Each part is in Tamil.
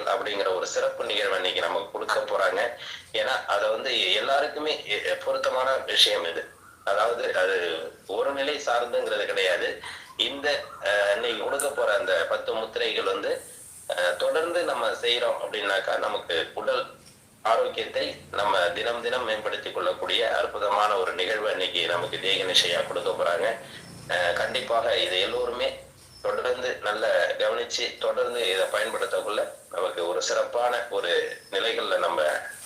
முத்திரைகள் அப்படிங்கிற ஒரு சிறப்பு நிகழ்வு இன்னைக்கு நமக்கு கொடுக்க போறாங்க. ஏன்னா அதை எல்லாருக்குமே பொருத்தமான விஷயம் இது. அதாவது அது ஒரு நிலை சார்ந்துங்கிறது கிடையாது. இந்த இன்னைக்கு கொடுக்க போற அந்த 10 முத்திரைகள் தொடர்ந்து நம்ம செய்யறோம் அப்படின்னாக்கா நமக்கு உடல் ஆரோக்கியத்தை நம்ம தினம் தினம் மேம்படுத்திக் கொள்ளக்கூடிய அற்புதமான ஒரு நிகழ்வு இன்னைக்கு நமக்கு தேகநிஷையா கொடுக்க போறாங்க. கண்டிப்பாக இதை எல்லோருமே தொடர்ந்து நல்ல கவனிச்சு தொடர்ந்து இதை பயன்படுத்தக்குள்ள நமக்கு ஒரு சிறப்பான ஒரு நிலைகள்ல நம்ம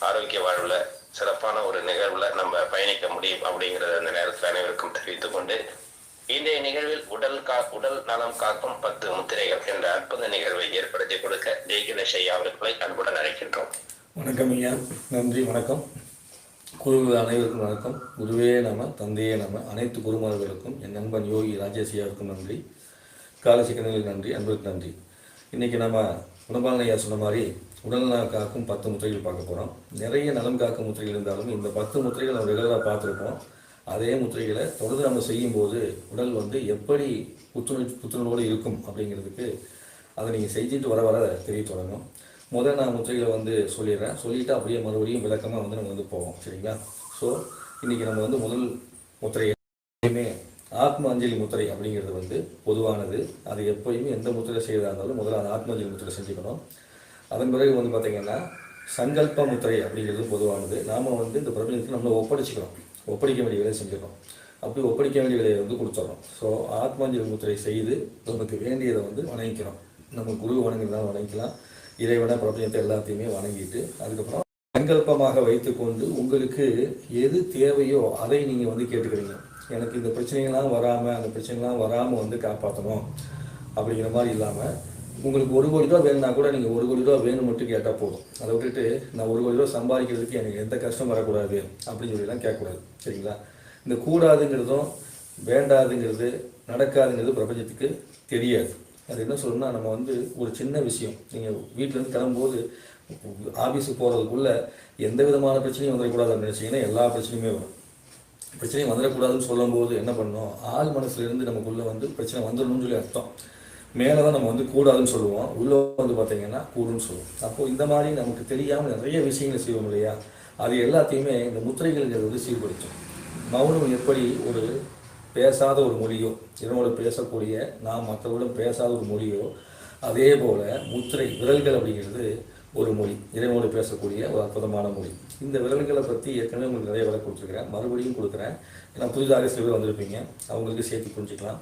ஆரோக்கிய வாழ்வுல சிறப்பான ஒரு நிகழ்வுல நம்ம பயணிக்க முடியும் அப்படிங்கறத அந்த நேரத்தில் அனைவருக்கும் தெரிவித்துக் கொண்டு இன்றைய நிகழ்வில் உடல் நலம் காக்கும் 10 முத்திரைகள் என்ற அற்புத நிகழ்வை ஏற்படுத்தி கொடுக்க ஜெய்கணேஷ் ஐயா அவர்களை அன்புடன் அழைக்கின்றோம். வணக்கம் ஐயா, நன்றி. வணக்கம் குரு அனைவருக்கும் வணக்கம். குருவே நம, தந்தையே நம. அனைத்து குருமார்களுக்கும் என் நண்பன் யோகி ராஜேஷ் ஐயாவுக்கும் நன்றி, காலசிக்கங்களுக்கு நன்றி, அன்பருக்கு நன்றி. இன்றைக்கி நம்ம குணபாலன் ஐயா சொன்ன மாதிரி உடல்நலம் காக்கும் 10 முத்திரைகள் பார்க்க போகிறோம். நிறைய நலம் காக்கும் முத்திரைகள் இருந்தாலும் இந்த 10 முத்திரைகள் நம்ம ரெகுலராக பார்த்துருப்போம். அதே முத்திரைகளை தொடர்ந்து நம்ம செய்யும்போது உடல் எப்படி புத்துணர்வோடு இருக்கும் அப்படிங்கிறதுக்கு அதை நீங்கள் செஞ்சுட்டு வர வர தெரிய தொடங்கும். முதல் நான் முத்திரைகளை சொல்லிடுறேன். சொல்லிவிட்டு அப்படியே மறுபடியும் விளக்கமாக நம்ம போவோம். சரிங்களா? ஸோ இன்றைக்கி நம்ம முதல் முத்திரையுமே ஆத்ம அஞ்சலி முத்திரை அப்படிங்கிறது பொதுவானது. அது எப்போயுமே எந்த முத்திரை செய்யறதா இருந்தாலும் முதல்ல அந்த ஆத்ம அஞ்சலி முத்திரை செஞ்சுக்கணும். அதன் பிறகு பார்த்திங்கன்னா சங்கல்ப முத்திரை அப்படிங்கிறது பொதுவானது. நாம் இந்த பிரபஞ்சத்துக்கு நம்மளை ஒப்படைக்க வேண்டிய வேலையை செஞ்சிடறோம். அப்படி ஒப்படைக்க வேண்டிய வேலையை கொடுத்துட்றோம். ஸோ ஆத்மாஞ்சலி முத்திரை செய்து நமக்கு வேண்டியதை வணங்கிக்கிறோம். நம்ம குரு வணங்குறதாலும் வணங்கிக்கலாம், இறைவனை பிரபஞ்சத்தை எல்லாத்தையுமே வணங்கிட்டு அதுக்கப்புறம் சங்கல்பமாக வைத்துக்கொண்டு உங்களுக்கு எது தேவையோ அதை நீங்கள் கேட்டுக்கிறீங்க. எனக்கு இந்த பிரச்சனைகள்லாம் வராமல் அந்த பிரச்சனைகள்லாம் வராமல் காப்பாற்றணும் அப்படிங்கிற மாதிரி இல்லாமல் உங்களுக்கு 1 கோடி ரூபா வேணும்னா கூட நீங்கள் 1 கோடி ரூபா வேணும் மட்டும் கேட்டால் போதும். அதை விட்டுட்டு நான் 1 கோடி ரூபா சம்பாதிக்கிறதுக்கு எனக்கு எந்த கஷ்டம் வரக்கூடாது அப்படின்னு சொல்லிலாம் கேட்கக்கூடாது. சரிங்களா? இந்த கூடாதுங்கிறதும் வேண்டாதுங்கிறது நடக்காதுங்கிறது பிரபஞ்சத்துக்கு தெரியாது. அது என்ன சொல்லணும்னா நம்ம ஒரு சின்ன விஷயம், நீங்கள் வீட்டிலேருந்து கிளம்பும்போது ஆஃபீஸுக்கு போகிறதுக்குள்ளே எந்த விதமான பிரச்சனையும் வந்துடக்கூடாதுன்னு நினச்சிங்கன்னா எல்லா பிரச்சனையுமே வரும். பிரச்சனையும் வந்துடக்கூடாதுன்னு சொல்லும்போது என்ன பண்ணணும், ஆள் மனசுலேருந்து நமக்குள்ளே பிரச்சனை வந்துடணும்னு சொல்லி அர்த்தம். மேலே தான் நம்ம கூடாதுன்னு சொல்லுவோம், உள்ளே பார்த்தீங்கன்னா கூடுன்னு சொல்லுவோம். அப்போது இந்த மாதிரி நமக்கு தெரியாமல் நிறைய விஷயங்களை செய்வோம் இல்லையா? அது எல்லாத்தையுமே இந்த முத்திரைகள் சீர்படுத்தும். மௌனம் எப்படி ஒரு பேசாத ஒரு மொழியோ, இதனோட பேசக்கூடிய நாம் மற்றவர்களும் பேசாத ஒரு மொழியோ, அதே போல் முத்திரை விரல்கள் அப்படிங்கிறது ஒரு மொழி, இறைவனோடு பேசக்கூடிய ஒரு அற்புதமான மொழி. இந்த விரல்களை பற்றி ஏற்கனவே உங்களுக்கு நிறைய விலை கொடுத்துருக்கிறேன், மறுபடியும் கொடுக்குறேன். ஏன்னா புதிதாக சில பேர் வந்திருப்பீங்க, அவங்களுக்கு சேர்த்து புரிஞ்சுக்கலாம்.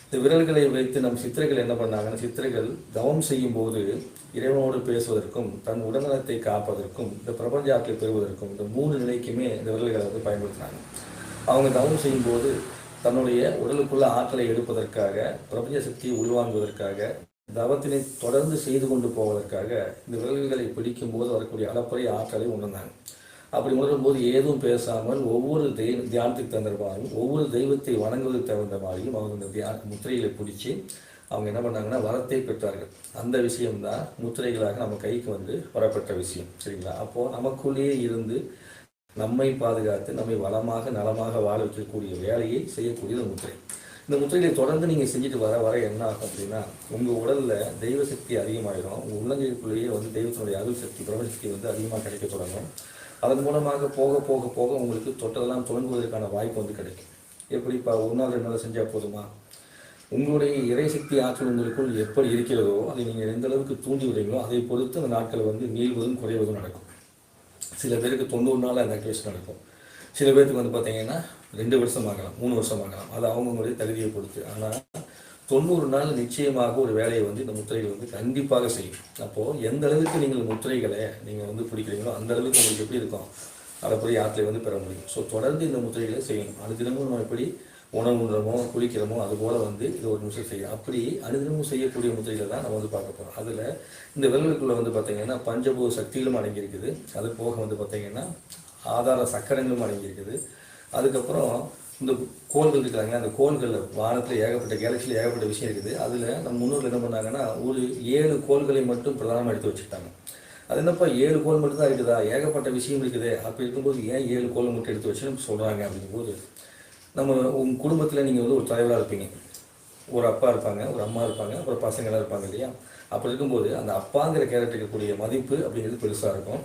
இந்த விரல்களை வைத்து நம் சித்திரைகள் என்ன பண்ணாங்கன்னா, சித்திரைகள் தவம் செய்யும் போது இறைவனோடு பேசுவதற்கும் தன் உடல்நலத்தை காப்பதற்கும் இந்த பிரபஞ்ச ஆற்றலை பெறுவதற்கும் இந்த 3 நிலைக்குமே இந்த விரல்களை பயன்படுத்தினாங்க. அவங்க தவம் செய்யும்போது தன்னுடைய உடலுக்குள்ள ஆற்றலை எடுப்பதற்காக, பிரபஞ்ச சக்தியை உள்வாங்குவதற்காக, தவத்தினை தொடர்ந்து செய்து கொண்டு போவதற்காக இந்த விரல்களை பிடிக்கும் போது வரக்கூடிய அளப்பரிய ஆற்றலை உணர்ந்தாங்க. அப்படி உணரும் போது ஏதும் பேசாமல் ஒவ்வொரு தியானத்துக்கு தகுந்த மாதிரியும் ஒவ்வொரு தெய்வத்தை வணங்குவதற்கு தகுந்த மாதிரியும் அவங்க இந்த முத்திரைகளை பிடிச்சி அவங்க என்ன பண்ணாங்கன்னா வரத்தை பெற்றார்கள். அந்த விஷயம்தான் முத்திரைகளாக நம்ம கைக்கு வரப்பட்ட விஷயம். சரிங்களா? அப்போது நமக்குள்ளேயே இருந்து நம்மை பாதுகாத்து நம்மை வளமாக நலமாக வாழ வைக்கக்கூடிய வேலையை செய்யக்கூடிய முத்திரை. இந்த முத்திரைகளை தொடர்ந்து நீங்கள் செஞ்சுட்டு வர வர என்ன ஆகும் அப்படின்னா, உங்கள் உடலில் தெய்வ சக்தி அதிகமாகிடும். உங்கள் உள்ளங்கைக்குள்ளேயே தெய்வத்தினுடைய அருள் சக்தி, பிரபஞ்ச சக்தி அதிகமாக கிடைக்க தொடங்கும். அதன் மூலமாக போக போக போக உங்களுக்கு தொட்டதெல்லாம் தொடங்குவதற்கான வாய்ப்பு கிடைக்கும். எப்படி இப்போ 1 நாள் 2 நாள் செஞ்சால் போதுமா? உங்களுடைய இறைசக்தி ஆற்றல் உங்களுக்குள் எப்படி இருக்கிறதோ அதை நீங்கள் எந்த அளவுக்கு தூண்டி விடுறீங்களோ அதை பொறுத்து அந்த நாட்கள் நீள்வதும் குறைவதும் நடக்கும். சில பேருக்கு 90 நாள் அந்த ஆக்டிவேஷன் நடக்கும். சில பேருக்கு பார்த்தீங்கன்னா 2 வருஷம் ஆகலாம், 3 வருஷம் ஆகலாம். அது அவங்களுடைய தகுதியை பொறுத்து. ஆனால் 90 நாள் நிச்சயமாக ஒரு வேலையை இந்த முத்திரைகள் கண்டிப்பாக செய்யும். அப்போது எந்த அளவுக்கு நீங்கள் முத்திரைகளை நீங்கள் பிடிக்கிறீங்களோ அந்த அளவுக்கு உங்களுக்கு எப்படி இருக்கும், அதை போய் ஆற்றலை பெற முடியும். ஸோ தொடர்ந்து இந்த முத்திரைகளை செய்யணும். அனுதினமும் நம்ம எப்படி உணவுன்றமோ குளிக்கிறோமோ அதுபோல் இது ஒரு நிமிஷம் செய்யும். அப்படி அனுதினமும் செய்யக்கூடிய முத்திரைகளை தான் நம்ம பார்க்க போகிறோம். அதில் இந்த விரல்களுக்குள்ளே பார்த்தீங்கன்னா பஞ்சபூத சக்திகளும் அடங்கியிருக்குது. அது போக பார்த்தீங்கன்னா ஆதார சக்கரங்களும் அடங்கியிருக்குது. அதுக்கப்புறம் இந்த கோள்கள் இருக்கிறாங்க, அந்த கோள்களில் வானத்தில் ஏகப்பட்ட கேலக்சியில் ஏகப்பட்ட விஷயம் இருக்குது. அதில் நம்ம முன்னோர்கள் என்ன பண்ணாங்கன்னா ஒரு 7 கோள்களை மட்டும் பிரதானமாக எடுத்து வச்சுக்கிட்டாங்க. அது என்னப்பா 7 கோள் மட்டும் தான் இருக்குதா, ஏகப்பட்ட விஷயம் இருக்குது, அப்படி இருக்கும்போது ஏன் 7 கோள் மட்டும் எடுத்து வச்சுன்னு சொல்கிறாங்க அப்படிங்கும்போது, நம்ம உங்கள் குடும்பத்தில் நீங்கள் ஒரு தலைவராக இருப்பீங்க. ஒரு அப்பா இருப்பாங்க, ஒரு அம்மா இருப்பாங்க, அப்புறம் பசங்களாம் இருப்பாங்க இல்லையா? அப்படி இருக்கும்போது அந்த அப்பாங்கிற கேரக்டருக்கு இருக்கக்கூடிய மதிப்பு அப்படிங்கிறது பெருசாக இருக்கும்.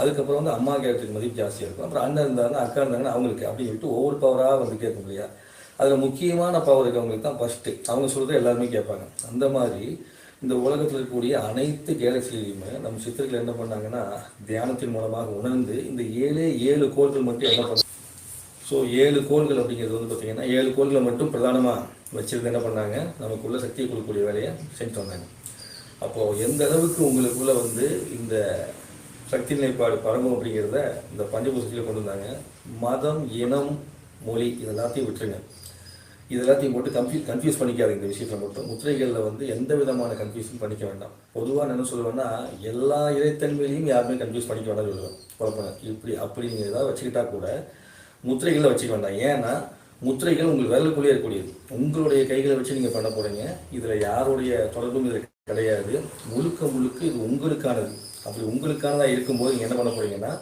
அதுக்கப்புறம் வந்து அம்மா கேரக்டருக்கு மதிப்பு ஜாஸ்தியாக இருக்கும். அப்புறம் அண்ணன் இருந்தாங்கன்னா அக்கா இருந்தாங்கன்னா அவங்களுக்கு அப்படின்னு சொல்லிட்டு ஒவ்வொரு பவராக வந்து கேட்கும் இல்லையா. அதில் முக்கியமான பவர் இருக்கவங்களுக்கு தான் ஃபஸ்ட்டு அவங்க சொல்கிறத எல்லாருமே கேட்பாங்க. அந்த மாதிரி இந்த உலகத்தில் இருக்கக்கூடிய அனைத்து கேலக்சிலையுமே நம்ம சித்தர்கள் என்ன பண்ணாங்கன்னா தியானத்தின் மூலமாக உணர்ந்து இந்த 7 கோள்கள் மட்டும் என்ன பண்ண. ஸோ 7 கோள்கள் அப்படிங்கிறது வந்து பார்த்திங்கன்னா 7 கோள்களை மட்டும் பிரதானமாக வச்சுருந்து என்ன பண்ணாங்க, நமக்குள்ள சக்தியை கொடுக்கக்கூடிய வேலையை செஞ்சு வந்தாங்க. அப்போது எந்த அளவுக்கு உங்களுக்குள்ளே வந்து இந்த சக்தி நிலைப்பாடு பரம்பு அப்படிங்கிறத இந்த பஞ்சபூசத்தில் கொண்டு வந்தாங்க. மதம், இனம், மொழி இது எல்லாத்தையும் விட்டுருங்க. இது எல்லாத்தையும் போட்டு கன்ஃபியூஸ் பண்ணிக்காது. இந்த விஷயத்தில் மட்டும் முத்திரைகளில் வந்து எந்த விதமான கன்ஃபியூஷன் பண்ணிக்க வேண்டாம். பொதுவாக நான் என்ன சொல்லுவேன்னா எல்லா இறைத்தன்மையிலையும் யாருமே கன்ஃபியூஸ் பண்ணிக்க வேண்டாம் சொல்லுவேன். குழப்பம் இப்படி அப்படி நீங்கள் ஏதாவது வச்சுக்கிட்டா கூட முத்திரைகளில் வச்சுக்க வேண்டாம். ஏன்னா முத்திரைகள் உங்கள் விரலுக்குள்ளே இருக்கக்கூடியது. உங்களுடைய கைகளை வச்சு நீங்கள் பண்ண போகிறீங்க. இதில் யாருடைய தொடர்பும் இதில் கிடையாது. முழுக்க இது உங்களுக்கானது. அப்படி உங்களுக்கானதாக இருக்கும்போது நீங்கள் என்ன பண்ண போகிறீங்கன்னா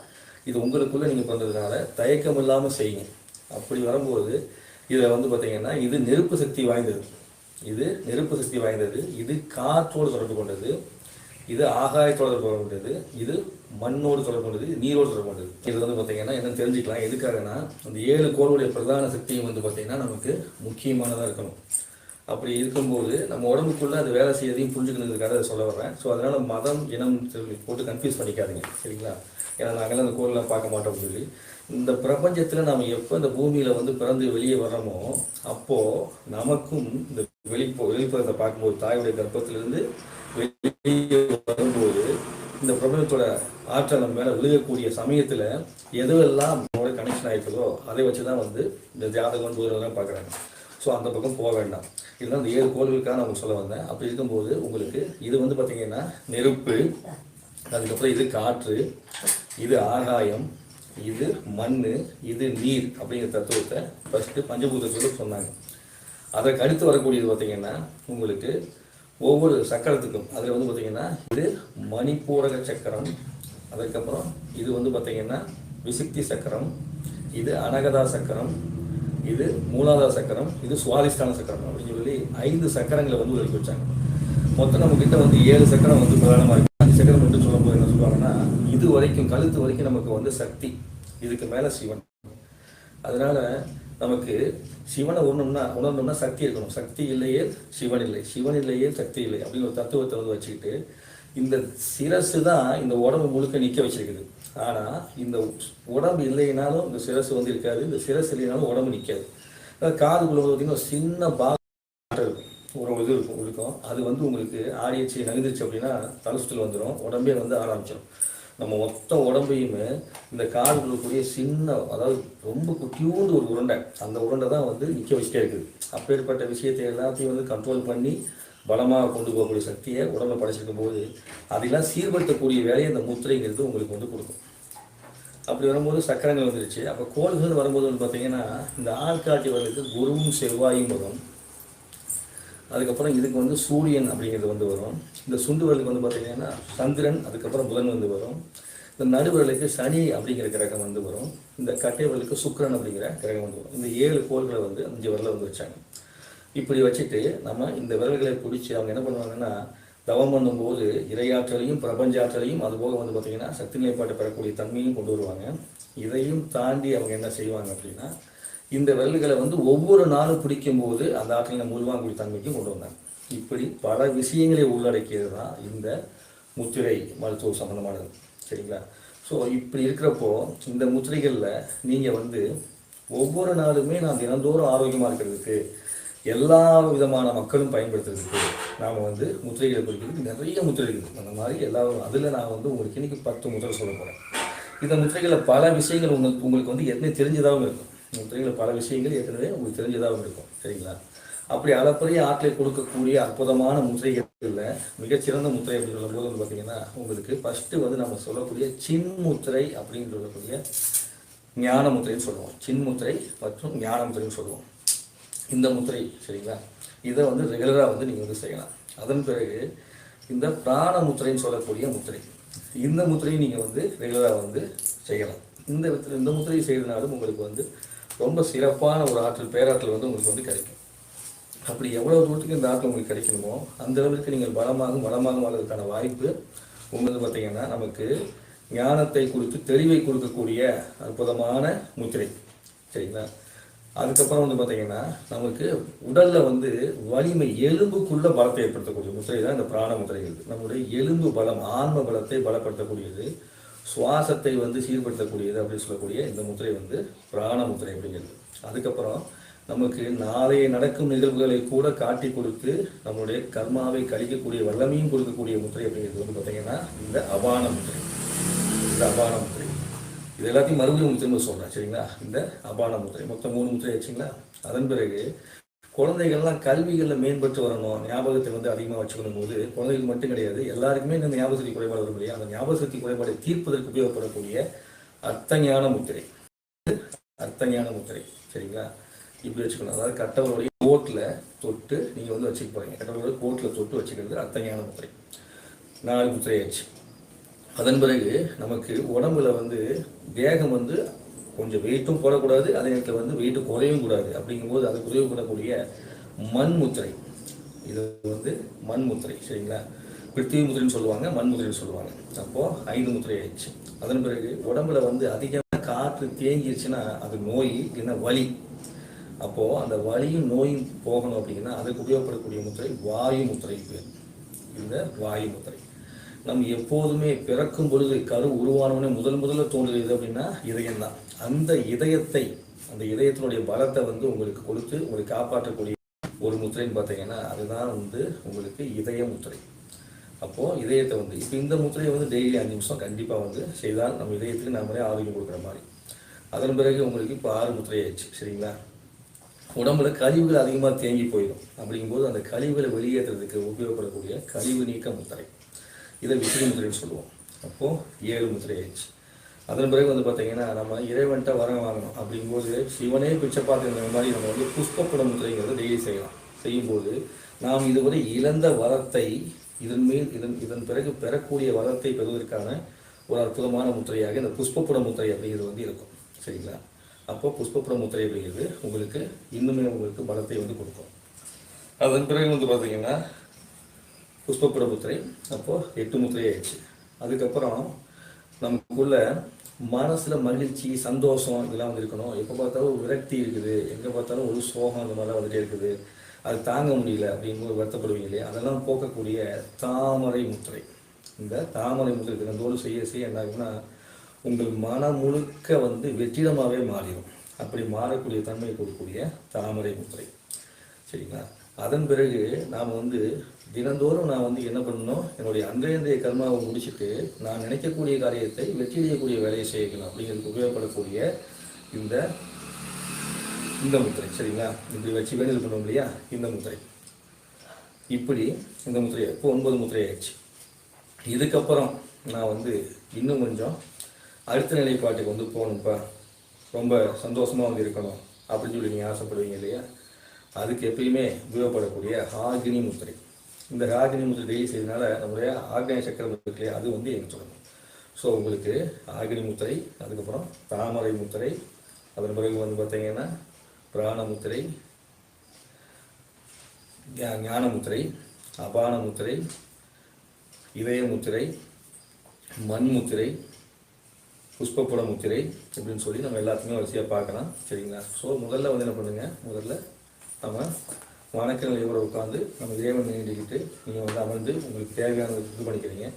இது உங்களுக்குள்ளே நீங்கள் பண்ணுறதுனால தயக்கம் இல்லாமல் செய்யுங்க. அப்படி வரும்போது இதில் வந்து பார்த்தீங்கன்னா இது நெருப்பு சக்தி வாய்ந்தது. இது காற்றோடு தொடர்பு கொண்டது. இது ஆகாயத்தோடு தொடர்பு கொண்டது. இது மண்ணோடு தொடர்பு கொண்டது. நீரோடு தொடர்பு கொண்டது. இது வந்து பார்த்தீங்கன்னா என்னென்னு தெரிஞ்சுக்கலாம். எதுக்காகனா அந்த 7 கோளுடைய பிரதான சக்தியும் வந்து பார்த்தீங்கன்னா நமக்கு முக்கியமானதாக இருக்கணும். அப்படி இருக்கும்போது நம்ம உடம்புக்குள்ளே அது வேலை செய்யறதையும் புரிஞ்சுக்கணுங்கிறதுக்காக அதை சொல்ல வர்றேன். ஸோ அதனால் மதம், இனம் போட்டு கன்ஃபியூஸ் பண்ணிக்காதீங்க, சரிங்களா? ஏன்னா நாங்கள்லாம் அந்த கோயிலெலாம் பார்க்க மாட்டோம் சொல்லி. இந்த பிரபஞ்சத்தில் நாம் எப்போ இந்த பூமியில் வந்து பிறந்து வெளியே வர்றோமோ அப்போது நமக்கும் இந்த வெளிப்புறத்தை பார்க்கும்போது தாயுடைய கர்ப்பத்திலிருந்து வெளியே வரும்போது இந்த பிரபஞ்சத்தோட ஆற்றல் நம்ம மேலே விழுகக்கூடிய சமயத்தில் எதுவெல்லாம் நம்மளோட கனெக்ஷன் ஆகிருக்குதோ அதை வச்சு தான் வந்து இந்த ஜாதகம் தூரம் பார்க்குறாங்க. ஸோ அந்த பக்கம் போக வேண்டாம். இதுதான் இந்த 7 கோள்களுக்காக நான் சொல்ல வந்தேன். அப்படி இருக்கும்போது உங்களுக்கு இது வந்து பார்த்திங்கன்னா நெருப்பு, அதுக்கப்புறம் இது காற்று, இது ஆகாயம், இது மண், இது நீர் அப்படிங்கிற தத்துவத்தை ஃபஸ்ட்டு பஞ்சபூதத்தோடு சொன்னாங்க. அதற்கு அடுத்து வரக்கூடியது பார்த்திங்கன்னா உங்களுக்கு ஒவ்வொரு சக்கரத்துக்கும் அதில் வந்து பார்த்திங்கன்னா இது மணிப்பூரக சக்கரம், அதுக்கப்புறம் இது வந்து பார்த்திங்கன்னா விசுக்தி சக்கரம், இது அனகதா சக்கரம், இது மூலாதார சக்கரம், இது சுவாதிஷ்டான சக்கரம் அப்படின்னு சொல்லி 5 சக்கரங்களை வந்து ஒதுக்கி வச்சாங்க. மொத்தம் நம்ம கிட்ட வந்து 7 சக்கரம் வந்து பிரதானமாக இருக்கு. 5 சக்கரம் மட்டும் சொல்லும்போது என்ன சொல்லுவாங்கன்னா இது வரைக்கும் கழுத்து வரைக்கும் நமக்கு வந்து சக்தி, இதுக்கு மேலே சிவன். அதனால நமக்கு சிவனை உணரணும்னா சக்தி இருக்கணும். சக்தி இல்லையே சிவன் இல்லை, சிவன் இல்லையே சக்தி இல்லை அப்படின்னு ஒரு தத்துவத்தை வந்து வச்சுக்கிட்டு இந்த சிரசு தான் இந்த உடம்பு முழுக்க நிற்க வச்சிருக்குது. ஆனால் இந்த உடம்பு இல்லைனாலும் இந்த சிரசு வந்து இருக்காது, இந்த சிரசு இல்லைனாலும் உடம்பு நிற்காது. காதுக்குள்ள பார்த்தீங்கன்னா ஒரு சின்ன பாகம் இருக்கும், ஒரு இது இருக்கும். அது வந்து உங்களுக்கு ஆடியச்சு நகர்ந்துச்சு அப்படின்னா தலசுத்தில் வந்துடும், உடம்பே வந்து ஆரம்பிச்சிடும். நம்ம மொத்த உடம்பையுமே இந்த காதுக்குள்ளக்கூடிய சின்ன, அதாவது ரொம்ப குட்டியூண்டு ஒரு உருண்டை, அந்த உருண்டை தான் வந்து நிற்க வச்சுட்டே இருக்குது. அப்பேற்பட்ட விஷயத்தை எல்லாத்தையும் வந்து கண்ட்ரோல் பண்ணி பலமாக கொண்டு போகக்கூடிய சக்தியை உடம்புல படைச்சிருக்கும் போது அதெல்லாம் சீர்படுத்தக்கூடிய வேலையை இந்த முத்திரைங்கிறது உங்களுக்கு வந்து கொடுக்கும். அப்படி வரும்போது சக்கரங்கள் வந்துருச்சு. அப்போ கோள்கள் வரும்போது வந்து பார்த்தீங்கன்னா இந்த ஆள்காட்டி வரலுக்கு குருவும் செவ்வாயும் வரும். அதுக்கப்புறம் இதுக்கு வந்து சூரியன் அப்படிங்கிறது வந்து வரும். இந்த சுண்டு வரலுக்கு வந்து பார்த்தீங்கன்னா சந்திரன், அதுக்கப்புறம் புதன் வந்து வரும். இந்த நடுவரலுக்கு சனி அப்படிங்கிற கிரகம் வந்து வரும். இந்த கட்டை வரலுக்கு சுக்கிரன் அப்படிங்கிற கிரகம் வந்து வரும். இந்த 7 கோள்களை வந்து 5 வரல வந்து வச்சாங்க. இப்படி வச்சுட்டு நம்ம இந்த விரல்களை பிடிச்சி அவங்க என்ன பண்ணுவாங்கன்னா தவம் பண்ணும்போது இறையாற்றலையும் பிரபஞ்சாற்றலையும் அதுபோக வந்து பார்த்திங்கன்னா சக்தி நிலைப்பாட்டை பெறக்கூடிய தன்மையும் கொண்டு வருவாங்க. இதையும் தாண்டி அவங்க என்ன செய்வாங்க அப்படின்னா இந்த விரல்களை வந்து ஒவ்வொரு நாளும் பிடிக்கும்போது அந்த ஆற்றலை முழுவாங்கக்கூடிய தன்மைக்கும் கொண்டு வந்தாங்க. இப்படி பல விஷயங்களை உள்ளடக்கியது தான் இந்த முத்திரை மருத்துவ சம்பந்தமானது, சரிங்களா? ஸோ இப்படி இருக்கிறப்போ இந்த முத்திரைகளில் நீங்கள் வந்து ஒவ்வொரு நாளுமே நான் தினந்தோறும் ஆரோக்கியமாக இருக்கிறதுக்கு எல்லா விதமான மக்களும் பயன்படுத்துறதுக்கு நாம் வந்து முத்திரைகளை குறிக்கிறதுக்கு நிறைய முத்திரை இருக்குது. அந்த மாதிரி எல்லாரும் அதில் நான் வந்து உங்களுக்கு இன்றைக்கி 10 முத்திரை சொல்ல போகிறேன். இந்த முத்திரைகளில் பல விஷயங்கள் உங்களுக்கு வந்து ஏற்கனவே தெரிஞ்சதாகவும் இருக்கும். முத்திரைகளில் பல விஷயங்கள் ஏற்கனவே உங்களுக்கு தெரிஞ்சதாகவும் இருக்கும், சரிங்களா? அப்படி அளப்பரிய ஆற்றலை கொடுக்கக்கூடிய அற்புதமான முத்திரைகளில் மிகச்சிறந்த முத்திரை அப்படின்னு சொல்லும்போது வந்து பார்த்திங்கன்னா உங்களுக்கு ஃபஸ்ட்டு வந்து நம்ம சொல்லக்கூடிய சின்முத்திரை அப்படின்னு சொல்லக்கூடிய ஞான முத்திரைன்னு சொல்லுவோம். சின்முத்திரை மற்றும் ஞான முத்திரைன்னு சொல்லுவோம். இந்த முத்திரை, சரிங்களா? இதை வந்து ரெகுலராக வந்து நீங்கள் வந்து செய்யலாம். அதன் பிறகு இந்த பிராண முத்திரைன்னு சொல்லக்கூடிய முத்திரை, இந்த முத்திரையும் நீங்கள் வந்து ரெகுலராக வந்து செய்யலாம். இந்த முத்திரையை செய்கிறதுனாலும் உங்களுக்கு வந்து ரொம்ப சிறப்பான ஒரு ஆற்றல், பேராற்றல் வந்து உங்களுக்கு வந்து கிடைக்கும். அப்படி எவ்வளோ தூரத்துக்கு இந்த ஆற்றல் உங்களுக்கு கிடைக்கணுமோ அந்த அளவிற்கு நீங்கள் பலமாகவும் வாழ்வதற்கான வாய்ப்பு உங்களுக்கு பார்த்தீங்கன்னா நமக்கு ஞானத்தை கொடுத்து தெளிவை கொடுக்கக்கூடிய அற்புதமான முத்திரை. சரிங்களா? அதுக்கப்புறம் வந்து பார்த்தீங்கன்னா நமக்கு உடலில் வந்து வலிமை, எலும்புக்குள்ள பலத்தை ஏற்படுத்தக்கூடிய முத்திரை தான் இந்த பிராண முத்திரைகள். நம்முடைய எலும்பு பலம், ஆன்ம பலத்தை பலப்படுத்தக்கூடியது, சுவாசத்தை வந்து சீர்படுத்தக்கூடியது அப்படின்னு சொல்லக்கூடிய இந்த முத்திரை வந்து பிராண முத்திரை அப்படிங்கிறது. அதுக்கப்புறம் நமக்கு நாளைய நடக்கும் நிகழ்வுகளை கூட காட்டி கொடுத்து நம்மளுடைய கர்மாவை கழிக்கக்கூடிய வல்லமையும் கொடுக்கக்கூடிய முத்திரை அப்படிங்கிறது வந்து பார்த்தீங்கன்னா இந்த அபான முத்திரை. இந்த அபான முத்திரை இது எல்லாத்தையும் மறுபடியும் திரும்ப சொல்கிறேன். சரிங்களா? இந்த அபான முத்திரை மொத்தம் 3 முத்திரை ஆச்சுங்களா? அதன் பிறகு குழந்தைகள்லாம் கல்விகளில் மேம்பட்டு வரணும், ஞாபகத்தை வந்து அதிகமாக வச்சுக்கணும் போது குழந்தைகள் மட்டும் கிடையாது, எல்லாருக்குமே இந்த ஞாபக சக்தி குறைபாடு வரும் இல்லையா? அந்த ஞாபக சக்தி குறைபாடை தீர்ப்பதற்கு உபயோகப்படக்கூடிய அர்த்தஞான முத்திரை. அர்த்தஞான முத்திரை. சரிங்களா? இப்படி வச்சுக்கணும். அதாவது கட்டவருடைய கோட்டில் தொட்டு நீங்கள் வந்து வச்சுக்க போகிறீங்க. கட்டவருடைய கோட்டில் தொட்டு வச்சுக்கிறது அர்த்தஞான முத்திரை. 4 முத்திரை ஆச்சு. அதன் பிறகு நமக்கு உடம்புல வந்து தேகம் வந்து கொஞ்சம் வெயிட்டும் போடக்கூடாது, அதே நேரத்தில் வந்து வெயிட்டு குறையும் கூடாது. அப்படிங்கும்போது அதுக்கு உதவிப்படக்கூடிய மண் முத்திரை. இது வந்து மண் முத்திரை. சரிங்களா? பிருத்திவி முத்திரைன்னு சொல்லுவாங்க, மண் முத்திரைன்னு சொல்லுவாங்க. அப்போது 5 முத்திரை ஆயிடுச்சு. அதன் பிறகு உடம்புல வந்து அதிகமாக காற்று தேங்கிடுச்சுன்னா அது நோய், இல்லைன்னா வலி. அப்போது அந்த வலியும் நோயும் போகணும் அப்படின்னா அதுக்கு உபயோகப்படக்கூடிய முத்திரை வாயு முத்திரை பேர். இந்த வாயு முத்திரை நம்ம எப்போதுமே பிறக்கும் பொழுது கரு உருவானவனே முதல்ல தோன்றுகிறது அப்படின்னா இதயம் தான். அந்த இதயத்தை, அந்த இதயத்தினுடைய பலத்தை வந்து உங்களுக்கு கொடுத்து உங்களை காப்பாற்றக்கூடிய ஒரு முத்திரைன்னு பார்த்தீங்கன்னா அதுதான் வந்து உங்களுக்கு இதய முத்திரை. அப்போது இதயத்தை வந்து இப்போ இந்த முத்திரையை வந்து டெய்லி 5 நிமிஷம் கண்டிப்பாக வந்து செய்தால் நம்ம இதயத்துக்கு நம்மளே ஆரோக்கியம் கொடுக்குற மாதிரி. அதன் பிறகு உங்களுக்கு இப்போ 6 முத்திரை ஆயிடுச்சு. சரிங்களா? உடம்புல கழிவுகள் அதிகமாக தேங்கி போயிடும். அப்படிங்கும்போது அந்த கழிவுகளை வெளியேற்றுறதுக்கு உபயோகப்படக்கூடிய கழிவு நீக்க முத்திரை, இதை விசிறி முத்திரைன்னு சொல்லுவோம். அப்போது 7 முத்திரை ஆயிடுச்சு. அதன் பிறகு வந்து பார்த்தீங்கன்னா நம்ம இறைவன்ட்ட வரம் வாங்கணும் அப்படிங்கும்போது சிவனே பிச்சை பார்த்துக்கிற மாதிரி நம்ம வந்து புஷ்பப்புட முத்திரைங்கிறத டெய்லி செய்யலாம். செய்யும்போது நாம் இதுவரை இழந்த வரத்தை இதன் பிறகு பெறக்கூடிய வரத்தை பெறுவதற்கான ஒரு அற்புதமான முத்திரையாக இந்த புஷ்பப்புட முத்திரை அப்படிங்கிறது வந்து இருக்கும். சரிங்களா? அப்போது புஷ்பப்புட முத்திரை அப்படிங்கிறது உங்களுக்கு இன்னுமே உங்களுக்கு பலத்தை வந்து கொடுக்கும். அதன் பிறகு வந்து பார்த்தீங்கன்னா புஷ்பப்புட முத்திரை அப்போது 8 முத்திரை ஆயிடுச்சு. அதுக்கப்புறம் நமக்குள்ள மனசில் மகிழ்ச்சி, சந்தோஷம் இதெல்லாம் வந்து இருக்கணும். எப்போ பார்த்தாலும் ஒரு விரக்தி இருக்குது, எங்கே பார்த்தாலும் ஒரு சோகம் அந்த மாதிரிலாம் வந்துட்டே இருக்குது, அது தாங்க முடியல அப்படிங்கும்போது வருத்தப்படுவீங்க இல்லையா? அதெல்லாம் போக்கக்கூடிய தாமரை முத்திரை. இந்த தாமரை முத்திரை தினந்தோறும் செய்ய என்ன ஆகும்னா உங்கள் மனம் முழுக்க வந்து வெற்றிடமாகவே மாறிடும். அப்படி மாறக்கூடிய தன்மையை கொடுக்கக்கூடிய தாமரை முத்திரை. சரிங்களா? அதன் பிறகு நாம் வந்து தினந்தோறும் நான் வந்து என்ன பண்ணணும், என்னுடைய அன்றைய கர்மாவை முடிச்சுட்டு நான் நினைக்கக்கூடிய காரியத்தை வெற்றியடையக்கூடிய வேலையை செய்யணும் அப்படிங்கிறதுக்கு உபயோகப்படக்கூடிய இந்த முத்திரை. சரிங்களா? இப்படி வச்சு வேண்டுதல் பண்ணுவோம் இல்லையா? இந்த முத்திரை. இப்படி இந்த முத்திரை இப்போ 9 முத்திரை ஆயிடுச்சு. இதுக்கப்புறம் நான் வந்து இன்னும் கொஞ்சம் அடுத்த நிலைப்பாட்டுக்கு வந்து போகணும்ப்பா, ரொம்ப சந்தோஷமாக வந்து இருக்கணும் அப்படின்னு சொல்லி நீங்கள் ஆசைப்படுவீங்க இல்லையா? அதுக்கு எப்பயுமே உபயோகப்படக்கூடிய ஆக்னி முத்திரை. இந்த ஆக்னி முத்திரை டெய்லி செய்யறதுனால நம்முடைய ஆக்னேய சக்கரம் இருக்கு இல்லையா, அது வந்து எங்க சொல்லணும். ஸோ உங்களுக்கு ஆக்னி முத்திரை, அதுக்கப்புறம் தாமரை முத்திரை, அதன் பிறகு வந்து பார்த்தீங்கன்னா பிராண முத்திரை, ஞான முத்திரை, அபான முத்திரை, இதய முத்திரை, மண் முத்திரை, புஷ்பப்புட முத்திரை இப்படின்னு சொல்லி நம்ம எல்லாத்தையுமே வரிசையாக பார்க்கலாம். சரிங்களா? ஸோ முதல்ல வந்து என்ன பண்ணுங்க, முதல்ல நம்ம வணக்க நிலையோட உட்காந்து நம்ம இறைவன் வேண்டிக்கிட்டு நீங்கள் வந்து அமர்ந்து உங்களுக்கு தேவையானதை இது பண்ணிக்கிறீங்க.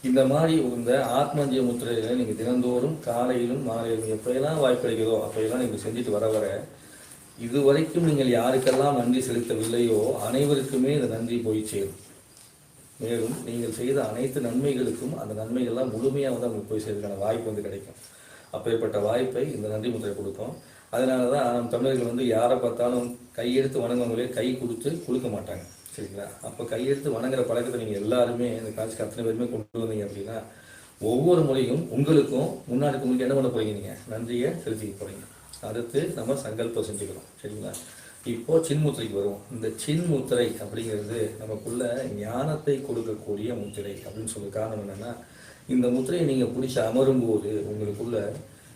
இந்த மாதிரி இந்த ஆத்மஜீவ முத்திரைகளை நீங்கள் தினந்தோறும் காலையிலும் மாலையிலும் எப்போயெல்லாம் வாய்ப்பு கிடைக்கிறதோ அப்போயெல்லாம் நீங்கள் செஞ்சுட்டு வர இதுவரைக்கும் நீங்கள் யாருக்கெல்லாம் நன்றி செலுத்தவில்லையோ அனைவருக்குமே இந்த நன்றி போய் சேரும். மேலும் நீங்கள் செய்த அனைத்து நன்மைகளுக்கும் அந்த நன்மைகள்லாம் முழுமையாக வந்து அவங்களுக்கு போய் செய்வதற்கான வாய்ப்பு வந்து கிடைக்கும். அப்பேற்பட்ட வாய்ப்பை இந்த நன்றி முத்திரை கொடுக்கும். அதனால தான் நம்ம தமிழர்கள் வந்து யாரை பார்த்தாலும் கையெடுத்து வணங்குவங்களே கை கொடுக்க மாட்டாங்க. சரிங்களா? அப்போ கையெடுத்து வணங்குற பழக்கத்தை நீங்கள் எல்லாருமே இந்த காட்சிக்கு அத்தனை பேருமே கொண்டு வந்தீங்க அப்படின்னா ஒவ்வொரு முறையும் உங்களுக்கும் முன்னாடி உங்களுக்கு என்ன பண்ண போறீங்க, நீங்கள் நன்றியை செலுத்திக்க போறீங்க. அடுத்து நம்ம சங்கல்பம் செஞ்சுக்கிறோம். சரிங்களா? இப்போ சின்முத்திரைக்கு வருவோம். இந்த சின்முத்திரை அப்படிங்கிறது நமக்குள்ள ஞானத்தை கொடுக்கக்கூடிய முத்திரை அப்படின்னு சொல்ல காரணம் என்னன்னா, இந்த முத்திரையை நீங்கள் பிடிச்சி அமரும்போது உங்களுக்குள்ள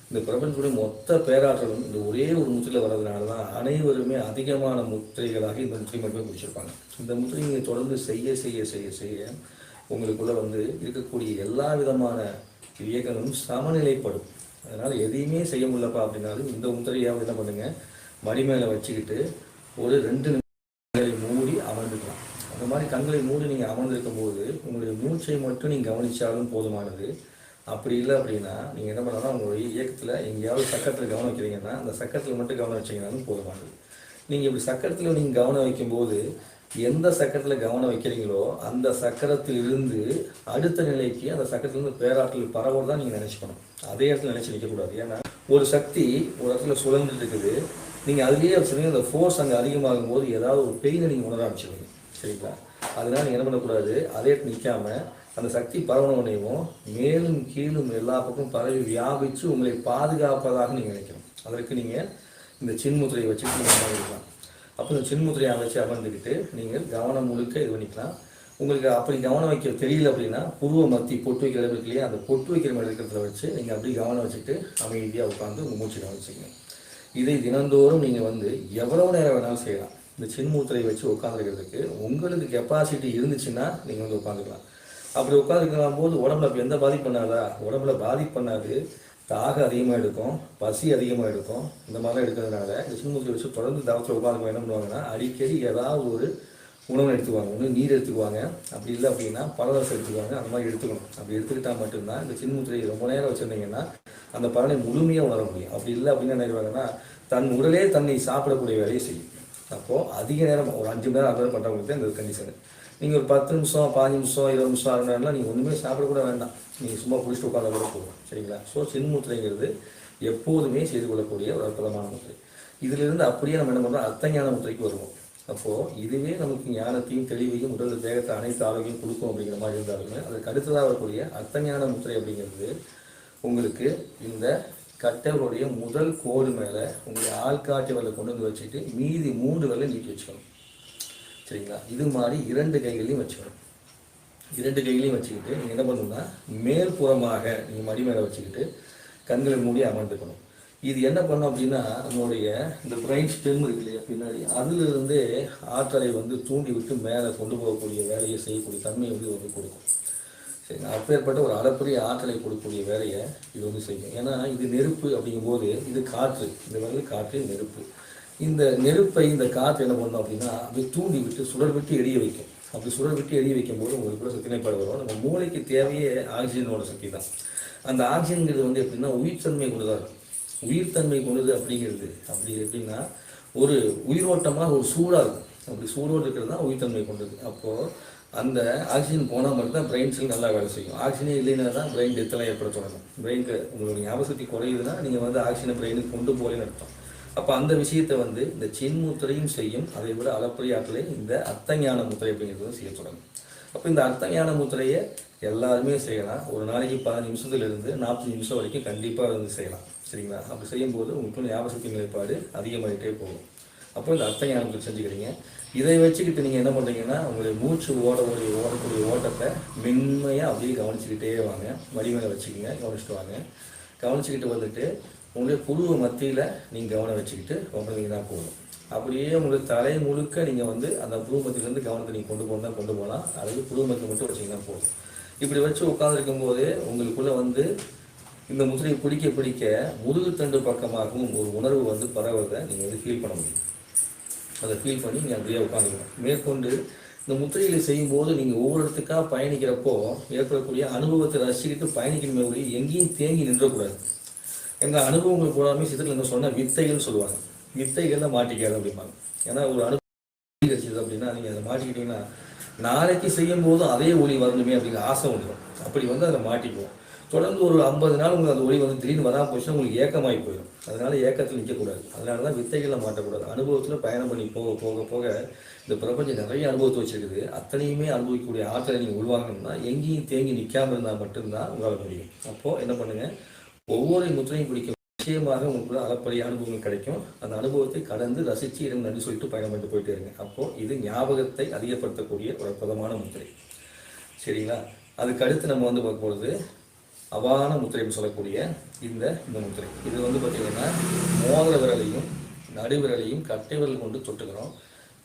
இந்த பிரபஞ்சத்துடைய மொத்த பேராற்றலும் இந்த ஒரே ஒரு முத்திரையில் வர்றதுனால தான் அனைவருமே அதிகமான முத்திரைகளாக இந்த முத்திரை மட்டுமே பிடிச்சிருப்பாங்க. இந்த முத்திரை நீங்கள் தொடர்ந்து செய்ய செய்ய செய்ய செய்ய உங்களுக்குள்ள வந்து இருக்கக்கூடிய எல்லா விதமான இயக்கங்களும் சமநிலைப்படும். அதனால் எதையுமே செய்ய முடியலப்பா அப்படின்னாலும் இந்த முத்திரையாவது என்ன பண்ணுங்கள், மடி மேலே வச்சுக்கிட்டு ஒரு 2 நிமிஷங்களை மூடி அமர்ந்துக்கலாம். அந்த மாதிரி கண்களை மூடி நீங்கள் அமர்ந்திருக்கும் போது உங்களுடைய மூச்சை மட்டும் நீங்கள் கவனித்தாலும் போதுமானது. அப்படி இல்லை அப்படின்னா நீங்கள் என்ன பண்ணலாம், உங்களுடைய இயக்கத்தில் எங்கேயாவது சக்கரத்தில் கவனம் வைக்கிறீங்கன்னா அந்த சக்கரத்தில் மட்டும் கவனம் வச்சிங்கனாலும் போதுமானது. நீங்கள் இப்படி சக்கரத்தில் நீங்கள் கவனம் வைக்கும்போது எந்த சக்கரத்தில் கவனம் வைக்கிறீங்களோ அந்த சக்கரத்தில் இருந்து அடுத்த நிலைக்கு அந்த சக்கரத்திலிருந்து பேராற்றல் பரவோடு தான் நீங்கள் நினச்சிக்கணும். அதே இடத்துல நினச்சி நிற்கக்கூடாது. ஏன்னா ஒரு சக்தி ஒரு இடத்துல சுழந்துட்டு இருக்குது, நீங்கள் அதுலேயே சொன்னீங்க அந்த ஃபோர்ஸ் அங்கே அதிகமாகும் போது ஏதாவது ஒரு பெயினை நீங்கள் உணர ஆரம்பிச்சிருவீங்க. சரிங்களா? அதனால் நீங்கள் என்ன பண்ணக்கூடாது, அதே இடத்துல நிற்காமல் அந்த சக்தி பரவணையும் மேலும் கீழும் எல்லா பக்கமும் பரவி வியாபித்து உங்களை பாதுகாப்பதாக நீங்கள் நினைக்கணும். அதற்கு நீங்கள் இந்த சின்முத்திரையை வச்சுட்டு நீங்கள் அமர்ந்துக்கலாம். அப்போ இந்த சின்முத்திரையை வச்சு அமர்ந்துக்கிட்டு நீங்கள் கவனம் முழுக்க இது பண்ணிக்கலாம். உங்களுக்கு அப்படி கவனம் வைக்க தெரியல அப்படின்னா புருவ மத்தி பொட்டு வைக்கிற இடம் இருக்கு இல்லையா, அந்த பொட்டு வைக்கிற மாதிரி இருக்கிறத வச்சு நீங்கள் அப்படி கவனம் வச்சுட்டு அமைதியாக உட்காந்து உங்கள் மூச்சு கவனிச்சிக்கணும். இதை தினந்தோறும் நீங்கள் வந்து எவ்வளவு நேரம் வேணாலும் செய்யலாம். இந்த சின்முத்திரையை வச்சு உட்காந்துருக்கிறதுக்கு உங்களுக்கு கெப்பாசிட்டி இருந்துச்சுன்னா நீங்கள் வந்து உட்காந்துக்கலாம். அப்படி உட்காந்துருக்கும் போது உடம்புல எந்த பாதிப்பு பண்ணாதா, உடம்புல பாதிப்பு பண்ணாது. தாகம் அதிகமாக எடுக்கும், பசி அதிகமாக எடுக்கும். இந்த மாதிரிலாம் எடுக்கிறதுனால இந்த சின்முத்திரை வச்சு தொடர்ந்து தவத்தில் உட்காந்து என்ன பண்ணுவாங்கன்னா அடிக்கடி ஏதாவது ஒரு உணவு எடுத்துக்குவாங்க. ஒன்று நீர் எடுத்துக்குவாங்க, அப்படி இல்லை அப்படின்னா பழரசம் எடுத்துக்குவாங்க. அந்த மாதிரி எடுத்துக்கணும். அப்படி எடுத்துக்கிட்டால் மட்டும்தான் இந்த சின்முத்திரையை ரொம்ப நேரம் வச்சுருந்தீங்கன்னா அந்த பலனை முழுமையாக உணர முடியும். அப்படி இல்லை அப்படின்னு என்ன நினைவாங்கன்னா தன் உடலே தன்னை சாப்பிடக்கூடிய வேலையை செய்யும். அப்போது அதிக நேரம் ஒரு 5 மணி நேரம் 6 மணி நேரம் பண்ணுறவங்களுக்கு தான் இந்த கண்டிஷனு. நீங்கள் ஒரு 10 நிமிஷம் 15 நிமிஷம் 20 நிமிஷம் 6 மணி நேரம்லாம் நீங்கள் ஒன்றுமே சாப்பிடக்கூட வேண்டாம். நீங்கள் சும்மா குளிச்சுட்டு உட்காந்து கூட போகும். சரிங்களா? ஸோ சின்முத்திரைங்கிறது எப்போதுமே செய்து கொள்ளக்கூடிய ஒரு அற்புதமான முத்திரை. இதிலிருந்து அப்படியே நம்ம என்ன பண்ணுறோம், அர்த்தஞான முத்திரைக்கு வருவோம். அப்போது இதுவே நமக்கு ஞானத்தையும் தெளிவையும் உடல் தேகத்தை அனைத்து ஆரோக்கியம் கொடுக்கும் அப்படிங்கிற மாதிரி இருந்தாலுமே அதுக்கு அடுத்ததாக வரக்கூடிய அர்த்தஞான முத்திரை அப்படிங்கிறது உங்களுக்கு இந்த கட்டவருடைய முதல் கோடு மேலே உங்களுடைய ஆள்காட்டி வரலை கொண்டு வந்து வச்சுட்டு மீதி 3 வரலை நீட்டி வச்சுக்கணும். சரிங்களா? இது மாதிரி 2 கைகளையும் வச்சுக்கணும். 2 கைகளையும் வச்சுக்கிட்டு நீங்கள் என்ன பண்ணணும்னா மேல்புறமாக நீங்கள் மடி மேலே வச்சுக்கிட்டு கண்களை மூடி அமர்ந்துக்கணும். இது என்ன பண்ணும் அப்படின்னா நம்மளுடைய இந்த பிரெயின் ஸ்டெம் இருக்கு இல்லையா பின்னாடி, அதிலிருந்தே ஆற்றலை வந்து தூண்டி விட்டு மேலே கொண்டு போகக்கூடிய வேலையை செய்யக்கூடிய தன்மையை வந்து வந்து கொடுக்கும். சரி, அப்பேற்பட்ட ஒரு அளப்பரிய ஆற்றலை கொடுக்கக்கூடிய வேலையை இது வந்து செய்யும். ஏன்னா இது நெருப்பு அப்படிங்கும்போது இது காற்று, இந்த வந்து காற்று நெருப்பு. இந்த நெருப்பை இந்த காற்று என்ன பண்ணணும் அப்படின்னா அப்படி தூண்டி விட்டு சுடர் விட்டு எரிய வைக்கும். அப்படி சுடர் விட்டு எரிய வைக்கும் போது உங்களுக்குள்ள சக்தினைப்பாடு வரும். நம்ம மூளைக்கு தேவையே ஆக்சிஜனோட சக்தி தான். அந்த ஆக்சிஜன்கிறது வந்து எப்படின்னா உயிர்த்தன்மை கொண்டுதான் இருக்கும். உயிர்த்தன்மை கொண்டது அப்படிங்கிறது அப்படி எப்படின்னா ஒரு உயிரோட்டமாக ஒரு சூடாக இருக்கும். அப்படி சூடோடு இருக்கிறது தான் உயிர்த்தன்மை கொண்டது. அப்போது அந்த ஆக்சிஜன் போனால் மட்டும்தான் பிரெயின் செல் நல்லா வேலை செய்யும். ஆக்சிஜனே இல்லைன்னா தான் பிரெயின் டெத்தெல்லாம் ஏற்பட தொடங்கும். பிரெயினுக்கு உங்களுடைய ஞாபகசக்தி குறையுதுன்னா நீங்கள் வந்து ஆக்சிஜனை பிரெயினுக்கு கொண்டு போகலன்னு அர்த்தம். அப்போ அந்த விஷயத்தை வந்து இந்த சின்முத்திரையும் செய்யும். அதை விட அளப்பரிய ஆற்றலை இந்த அர்த்தஞான முத்திரை அப்படிங்கிறது செய்ய தொடங்கும். அப்போ இந்த அர்த்தஞான முத்திரையை எல்லாருமே செய்யலாம். ஒரு நாளைக்கு 15 நிமிஷத்துலேருந்து 40 நிமிஷம் வரைக்கும் கண்டிப்பாக வந்து செய்யலாம். சரிங்களா? அப்படி செய்யும்போது உங்களுக்கு ஞாபகசக்தி நிலைப்பாடு அதிகமாகிட்டே போகும். அப்போ இந்த அர்த்தஞான முத்திரை செஞ்சுக்கிறீங்க. இதை வச்சுக்கிட்டு நீங்கள் என்ன பண்ணுறீங்கன்னா உங்களுடைய மூச்சு ஓடக்கூடிய ஓட்டத்தை மென்மையாக அப்படியே கவனிச்சுக்கிட்டே வாங்க. மடி மேலே வச்சுக்கிங்க, கவனிச்சுட்டு வாங்க. கவனிச்சுக்கிட்டு வந்துட்டு உங்களுடைய புருவ மத்தியில் நீங்கள் கவனம் வச்சுக்கிட்டு உங்களுக்குதான் போகணும். அப்படியே உங்களுக்கு தலை முழுக்க நீங்கள் வந்து அந்த புருவ மத்தியிலேருந்து கவனத்தை நீங்கள் கொண்டு போகலாம். அல்லது புருவ மத்தியில் மட்டும் வச்சிங்கன்னா போதும். இப்படி வச்சு உட்காந்துருக்கும் போது உங்களுக்குள்ளே வந்து இந்த முத்திரையை பிடிக்க முதுகுத்தண்டு பக்கமாகவும் ஒரு உணர்வு வந்து பரவுறதை நீங்கள் வந்து ஃபீல் பண்ண முடியும். அதை ஃபீல் பண்ணி நீங்கள் அப்படியே உட்காந்துக்கணும். மேற்கொண்டு இந்த முத்திரைகளை செய்யும்போது நீங்கள் ஒவ்வொரு இடத்துக்காக பயணிக்கிறப்போ ஏற்படக்கூடிய அனுபவத்தை ரசிக்கிட்டு பயணிக்கணுமே ஒழி எங்கேயும் தேங்கி நின்றக்கூடாது. எங்கள் அனுபவங்கள் போடாமல் சித்தத்தில் என்ன சொன்னால் வித்தைகள்னு சொல்லுவாங்க. வித்தைகளில் மாட்டிக்காது அப்படிம்பாங்க. ஏன்னா ஒரு அனுபவம் கிடைச்சிது அப்படின்னா நீங்கள் அதை மாட்டிக்கிட்டீங்கன்னா நாளைக்கு செய்யும் போதும் அதே ஒளி வரணுமே அப்படிங்கிற ஆசை வந்துடும். அப்படி வந்து அதில் மாட்டிக்குவோம். தொடர்ந்து ஒரு 50 நாள் உங்களுக்கு அந்த ஒளி வந்து திடீர்னு வராமல் போச்சுன்னா உங்களுக்கு ஏக்கமாகி போயிடும். அதனால ஏக்கத்தில் நிற்கக்கூடாது. அதனால தான் வித்தைகளில் மாட்டக்கூடாது. அனுபவத்தில் பயணம் பண்ணி போக இந்த பிரபஞ்சம் நிறைய அனுபவத்தை வச்சிருக்குது. அத்தனையுமே அனுபவிக்கக்கூடிய ஆற்றலை நீங்கள் உருவாக்கணும்னா எங்கேயும் தேங்கி நிற்காமல் இருந்தால் மட்டும்தான் உங்களால் முடியும். அப்போது என்ன பண்ணுங்கள், ஒவ்வொரு முத்திரையும் பிடிக்கும் நிச்சயமாக உங்களுக்கு அளப்பரிய அனுபவங்கள் கிடைக்கும். அந்த அனுபவத்தை கடந்து ரசித்து இடம் நன்றி சொல்லிட்டு பயணம் பண்ணிட்டு போயிட்டே இருங்க. அப்போது இது ஞாபகத்தை அதிகப்படுத்தக்கூடிய ஒரு அற்புதமான முத்திரை. சரிங்களா? அதுக்கு அடுத்து நம்ம வந்து பார்க்கும்பொழுது அபான முத்திரைன்னு சொல்லக்கூடிய இந்த இந்த முத்திரை. இது வந்து பார்த்திங்கன்னா மோதிர விரலையும் நடுவிரலையும் கட்டை விரல் கொண்டு தொட்டுக்கிறோம்,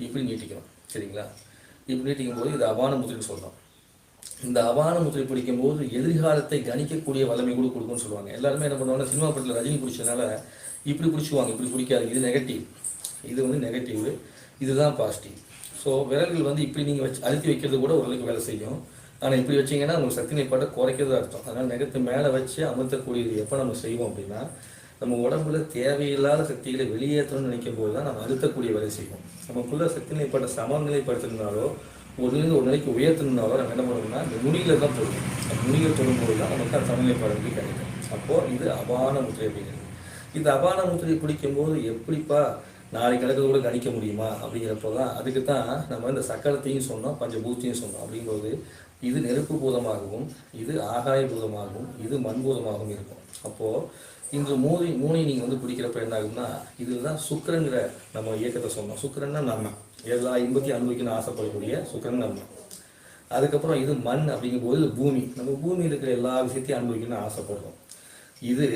இப்படி நீட்டிக்கிறோம். சரிங்களா? இப்படி நீட்டிக்கும் போது இது அபான முத்திரைன்னு சொல்கிறோம். இந்த அபான முத்திரை பிடிக்கும்போது எதிர்காலத்தை கணிக்கக்கூடிய வல்லமை கூட கொடுக்கும்னு சொல்லுவாங்க. எல்லாருமே என்ன பண்ணுவாங்கன்னா, சினிமா படத்தில் ரஜினி பிடிச்சதுனால இப்படி பிடிச்சுவாங்க, இப்படி பிடிக்காது, இது நெகட்டிவ், இது வந்து நெகட்டிவ், இதுதான் பாசிட்டிவ். ஸோ விரல்கள் வந்து இப்படி நீங்கள் வச்சு அழுத்தி வைக்கிறது கூட ஓரளவுக்கு வேலை செய்யும். ஆனால் இப்படி வச்சிங்கன்னா உங்களுக்கு சக்தி நிலைப்பாட்டை குறைக்கிறதா அர்த்தம். அதனால் நெகத்தை மேலே வச்சு அமர்த்தக்கூடியது எப்போ நம்ம செய்வோம் அப்படின்னா, நம்ம உடம்புல தேவையில்லாத சக்திகளை வெளியேற்றணும்னு நினைக்கும் போது தான் நம்ம அழுத்தக்கூடிய வேலை செய்வோம். நமக்குள்ள சக்தி நிலைப்பாட்டை சமநிலைப்படுத்தினாலோ ஒரு நிலைக்கு உயர்த்தணுனாலோ நம்ம என்ன பண்ணணும்னா இந்த நுனியில் தான் தொடுவோம். அந்த நுனியில் தொடும்போது தான் நமக்கு அந்த சமநிலைப்பாடு வந்து கிடைக்கும். அப்போது இது அபான முத்திரை அப்படிங்கிறது. இந்த அபான முத்திரையை பிடிக்கும்போது எப்படிப்பா நாளைக்கு கிடக்கிறது கூட கணிக்க முடியுமா அப்படிங்கிறப்போ தான் அதுக்கு தான் நம்ம இந்த சக்கரத்தையும் சொன்னோம், பஞ்சபூத்தையும் சொன்னோம். அப்படிங்கும்போது இது நெருப்பு பூதமாகவும், இது ஆகாய பூதமாகவும், இது மண்பூதமாகவும் இருக்கும். அப்போது இந்த மூணையும் நீங்கள் வந்து பிடிக்கிறப்ப என்ன ஆகும்னா, இதில் தான் சுக்கிரங்கிற நம்ம இயக்கத்தை சொன்னோம். சுக்கிரன்னா நம்ம எல்லா இன்பத்தையும் அனுபவிக்கணும்னு ஆசைப்படக்கூடிய சுக்கிரன் நம்ம. அதுக்கப்புறம் இது மண் அப்படிங்கும்போது பூமி, நம்ம பூமியில் இருக்கிற எல்லா விஷயத்தையும் அனுபவிக்கணும்னு ஆசைப்படுறோம். இது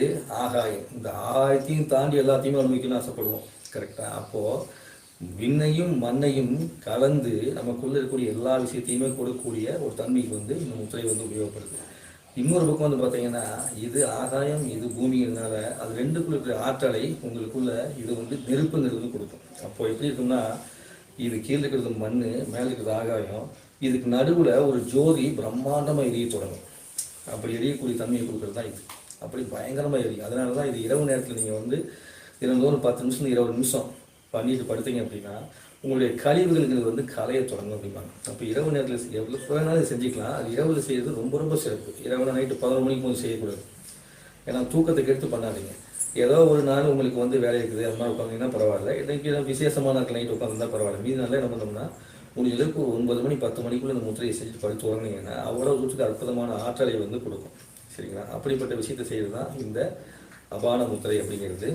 ஆகாயம், இந்த ஆகாயத்தையும் தாண்டி எல்லாத்தையுமே அனுபவிக்கணும்னு ஆசைப்படுவோம். கரெக்டாக? அப்போது விண்ணையும் மண்ணையும் கலந்து நமக்குள்ளே இருக்கக்கூடிய எல்லா விஷயத்தையுமே கொடுக்கக்கூடிய ஒரு தன்மைக்கு வந்து இந்த முத்திரை வந்து உபயோகப்படுது. இன்னொரு பக்கம் வந்து பார்த்தீங்கன்னா, இது ஆகாயம், இது பூமிங்கிறதுனால அது ரெண்டுக்குள்ள இருக்கிற ஆற்றலை உங்களுக்குள்ள இது வந்து நெருப்புங்கிறது வந்து கொடுக்கும். அப்போ எப்படி இருக்குன்னா, இது கீழே இருக்கிறது மண், மேலே இருக்கிறது ஆகாயம், இதுக்கு நடுவில் ஒரு ஜோதி பிரம்மாண்டமாக எரிய தொடங்கும். அப்படி எரியக்கூடிய தன்மையை கொடுக்குறது தான் இது. அப்படி பயங்கரமாக எரியும். அதனால தான் இது இரவு நேரத்தில் நீங்கள் வந்து தினந்தோறும் 10 நிமிஷம் 20 நிமிஷம் பண்ணிட்டு படுத்தீங்க அப்படின்னா உங்களுடைய கழிவுகளுக்கு வந்து கலைய தொடங்கும் அப்படிம்பாங்க. அப்போ இரவு நேரத்தில் எவ்வளோ வேணாலும் செஞ்சுக்கலாம். அது இரவில் செய்கிறது ரொம்ப ரொம்ப சிறப்பு. இரவு நைட்டு 11 மணிக்கு போது செய்யக்கூடாது. ஏன்னா தூக்கத்தை கெடுத்து பண்ணாதீங்க. ஏதோ ஒரு நாள் உங்களுக்கு வந்து வேலை இருக்குது, அது மாதிரி உட்காந்திங்கன்னா பரவாயில்ல. இன்றைக்கி விசேஷமான நாட்கள் நைட்டு உட்காந்துருந்தா பரவாயில்ல. மீதி நாளில் என்ன பண்ணோம்னா, முடிஞ்ச அளவுக்கு 9 மணி 10 மணிக்குள்ளே இந்த முத்திரையை செஞ்சுட்டு படுத்து உறங்கிங்கன்னா அவ்வளோ தூரத்துக்கு அற்புதமான ஆற்றலை வந்து கொடுக்கும். சரிங்களா? அப்படிப்பட்ட விஷயத்தை செய்கிறது தான் இந்த அபான முத்திரை அப்படிங்கிறது.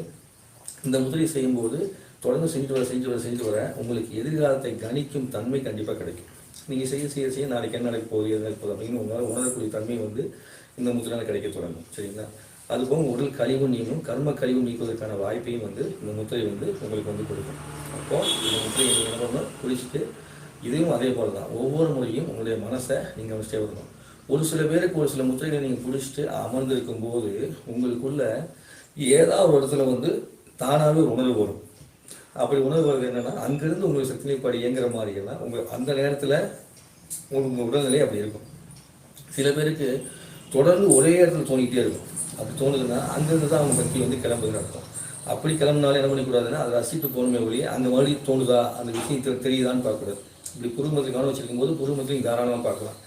இந்த முத்திரை செய்யும்போது தொடர்ந்து செஞ்சு வர உங்களுக்கு எதிர்காலத்தை கணிக்கும் தன்மை கண்டிப்பாக கிடைக்கும். நீங்கள் செய்ய நாளைக்கு என்ன நடக்க போகுது, எது நடக்க போகுது அப்படின்னு உங்களால் உணரக்கூடிய தன்மை வந்து இந்த முத்திரையால் கிடைக்க தொடங்கும். சரிங்களா? அதுபோக உடல் கழிவு நீங்கும், கர்ம கழிவு நீக்குவதற்கான வாய்ப்பையும் வந்து இந்த முத்திரை வந்து உங்களுக்கு வந்து கொடுக்கும். அப்போது இந்த முத்திரையை நீங்கள் என்ன பண்ணணும், குடிச்சிட்டு இதையும் அதே போல் தான் ஒவ்வொரு முறையும் உங்களுடைய மனசை நீங்கள் வச்சுட்டே வரணும். ஒரு சில பேருக்கு ஒரு சில முத்திரைகளை நீங்கள் குடிச்சிட்டு அமர்ந்திருக்கும் போது உங்களுக்குள்ள ஏதாவது ஒரு இடத்துல வந்து தானாகவே உணர்வு வரும். அப்படி உணர்வு வருது என்னென்னா, அங்கேருந்து உங்களுக்கு சக்தி நிலைப்பாடு இயங்குற மாதிரினா உங்கள் அந்த நேரத்தில் உங்கள் உடல்நிலை அப்படி இருக்கும். சில பேருக்கு தொடர்ந்து ஒரே இடத்துல தோணிக்கிட்டே இருக்கும். அப்படி தோணுதுன்னா அங்கேருந்து தான் அவங்க சக்தி வந்து கிளம்புதுன்னு அர்த்தம். அப்படி கிளம்புனாலும் என்ன பண்ணிக்கூடாதுன்னா, அதை ரசித்து போகணுமே ஒழிய அந்த மறுபடியும் தோணுதா, அந்த விஷயம் தெரியுதான்னு பார்க்கக்கூடாது. இப்படி புருவமத்தில் கவனம் வச்சிருக்கும் போது புருவமத்திலையும் தாராளமாக பார்க்கலாம்.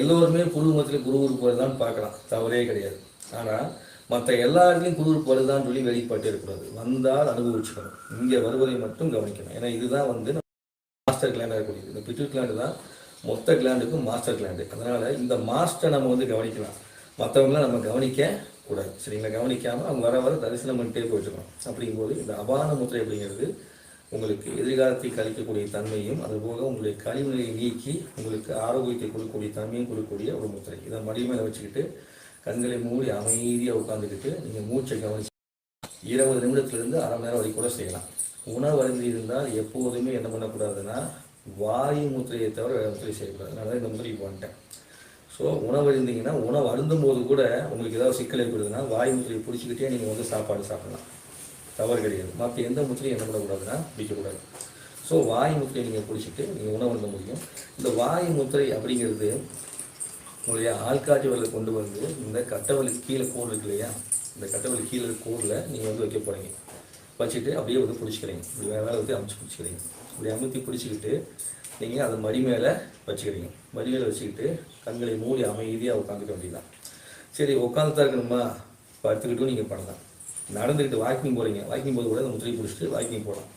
எல்லோருமே புருவமத்தில் குருவுக்கு போகிறதான்னு பார்க்கலாம், தவறே கிடையாது. ஆனால் மற்ற எல்லா இடத்துலையும் குருவுக்கு வருதான்னு சொல்லி வெளிப்பாட்டே இருக்கக்கூடாது. வந்தால் அனுபவிச்சுக்கணும், இங்கே வருவதை மட்டும் கவனிக்கணும். ஏன்னா இதுதான் வந்து மாஸ்டர் கிளாண்டாக இருக்கக்கூடியது. இந்த பிட்யூட் கிளாண்டு தான் மொத்த கிளாண்டுக்கும் மாஸ்டர் கிளாண்டு. அதனால் இந்த மாஸ்டரை நம்ம வந்து கவனிக்கலாம், மற்றவங்களாம் நம்ம கவனிக்க கூடாது. சரிங்களா? கவனிக்காமல் அவங்க வர தரிசனம் பண்ணிட்டே போயிட்டுருக்கணும். அப்படிங்கும்போது இந்த அபான முத்திரை அப்படிங்கிறது உங்களுக்கு எதிர்காலத்தை கழிக்கக்கூடிய தன்மையும், அதுபோக உங்களுடைய கழிவு நிலையை நீக்கி உங்களுக்கு ஆரோக்கியத்தை கொடுக்கக்கூடிய தன்மையும் கொடுக்கக்கூடிய ஒரு முத்திரை. இதை மடி மேலே வச்சுக்கிட்டு கண்களை மூடி அமைதியாக உட்காந்துக்கிட்டு நீங்கள் மூச்சை கவனிச்சு 20 நிமிடத்துலேருந்து அரை மணி நேரம் வரைக்கும் கூட செய்யலாம். உணவு அருந்தி இருந்தால் எப்போதுமே என்ன பண்ணக்கூடாதுன்னா, வாயு முத்திரையை தவிர வேறு முத்திரை செய்யக்கூடாது. அதனால தான் இந்த முத்திரைக்கு வந்துட்டேன். ஸோ உணவு இருந்தீங்கன்னா, உணவு அருந்தும் போது கூட உங்களுக்கு ஏதாவது சிக்கல் ஏற்படுதுன்னா வாயு முத்திரையை பிடிச்சிக்கிட்டே நீங்கள் வந்து சாப்பாடு சாப்பிடலாம், தவறு கிடையாது. மற்ற எந்த முத்திரையும் என்ன பண்ணக்கூடாதுன்னா பிடிக்கக்கூடாது. ஸோ வாயு முத்திரையை நீங்கள் பிடிச்சிட்டு நீங்கள் உணவு அருந்த முடியும். இந்த வாயு முத்திரை அப்படிங்கிறது உங்களுடைய ஆள்காட்டி வரலை கொண்டு வந்து இந்த கட்டவலுக்கு கீழே கோடு இருக்கு இல்லையா, இந்த கட்டவலி கீழே கோடில் நீங்கள் வந்து வைக்க போகிறீங்க. வச்சுட்டு அப்படியே வந்து பிடிச்சிக்கிறீங்க. இப்படி வேறு வந்து அமைச்சு பிடிச்சிக்கிறீங்க. இப்படி அமுத்தி பிடிச்சிக்கிட்டு நீங்கள் அதை மடி மேலே வச்சுக்கிறீங்க. மடி மேலே வச்சுக்கிட்டு கண்களை மூடி அமைதியாக உட்காந்துக்க வேண்டியதான். சரி, உட்காந்து தான் இருக்கணுமா, படுத்துக்கிட்டும் நீங்கள் பண்ணலாம். நடந்துக்கிட்டு வாக்கிங் போகிறீங்க, வாக்கிங் போது கூட அந்த முத்திரையை பிடிச்சிட்டு வாக்கிங் போகலாம்.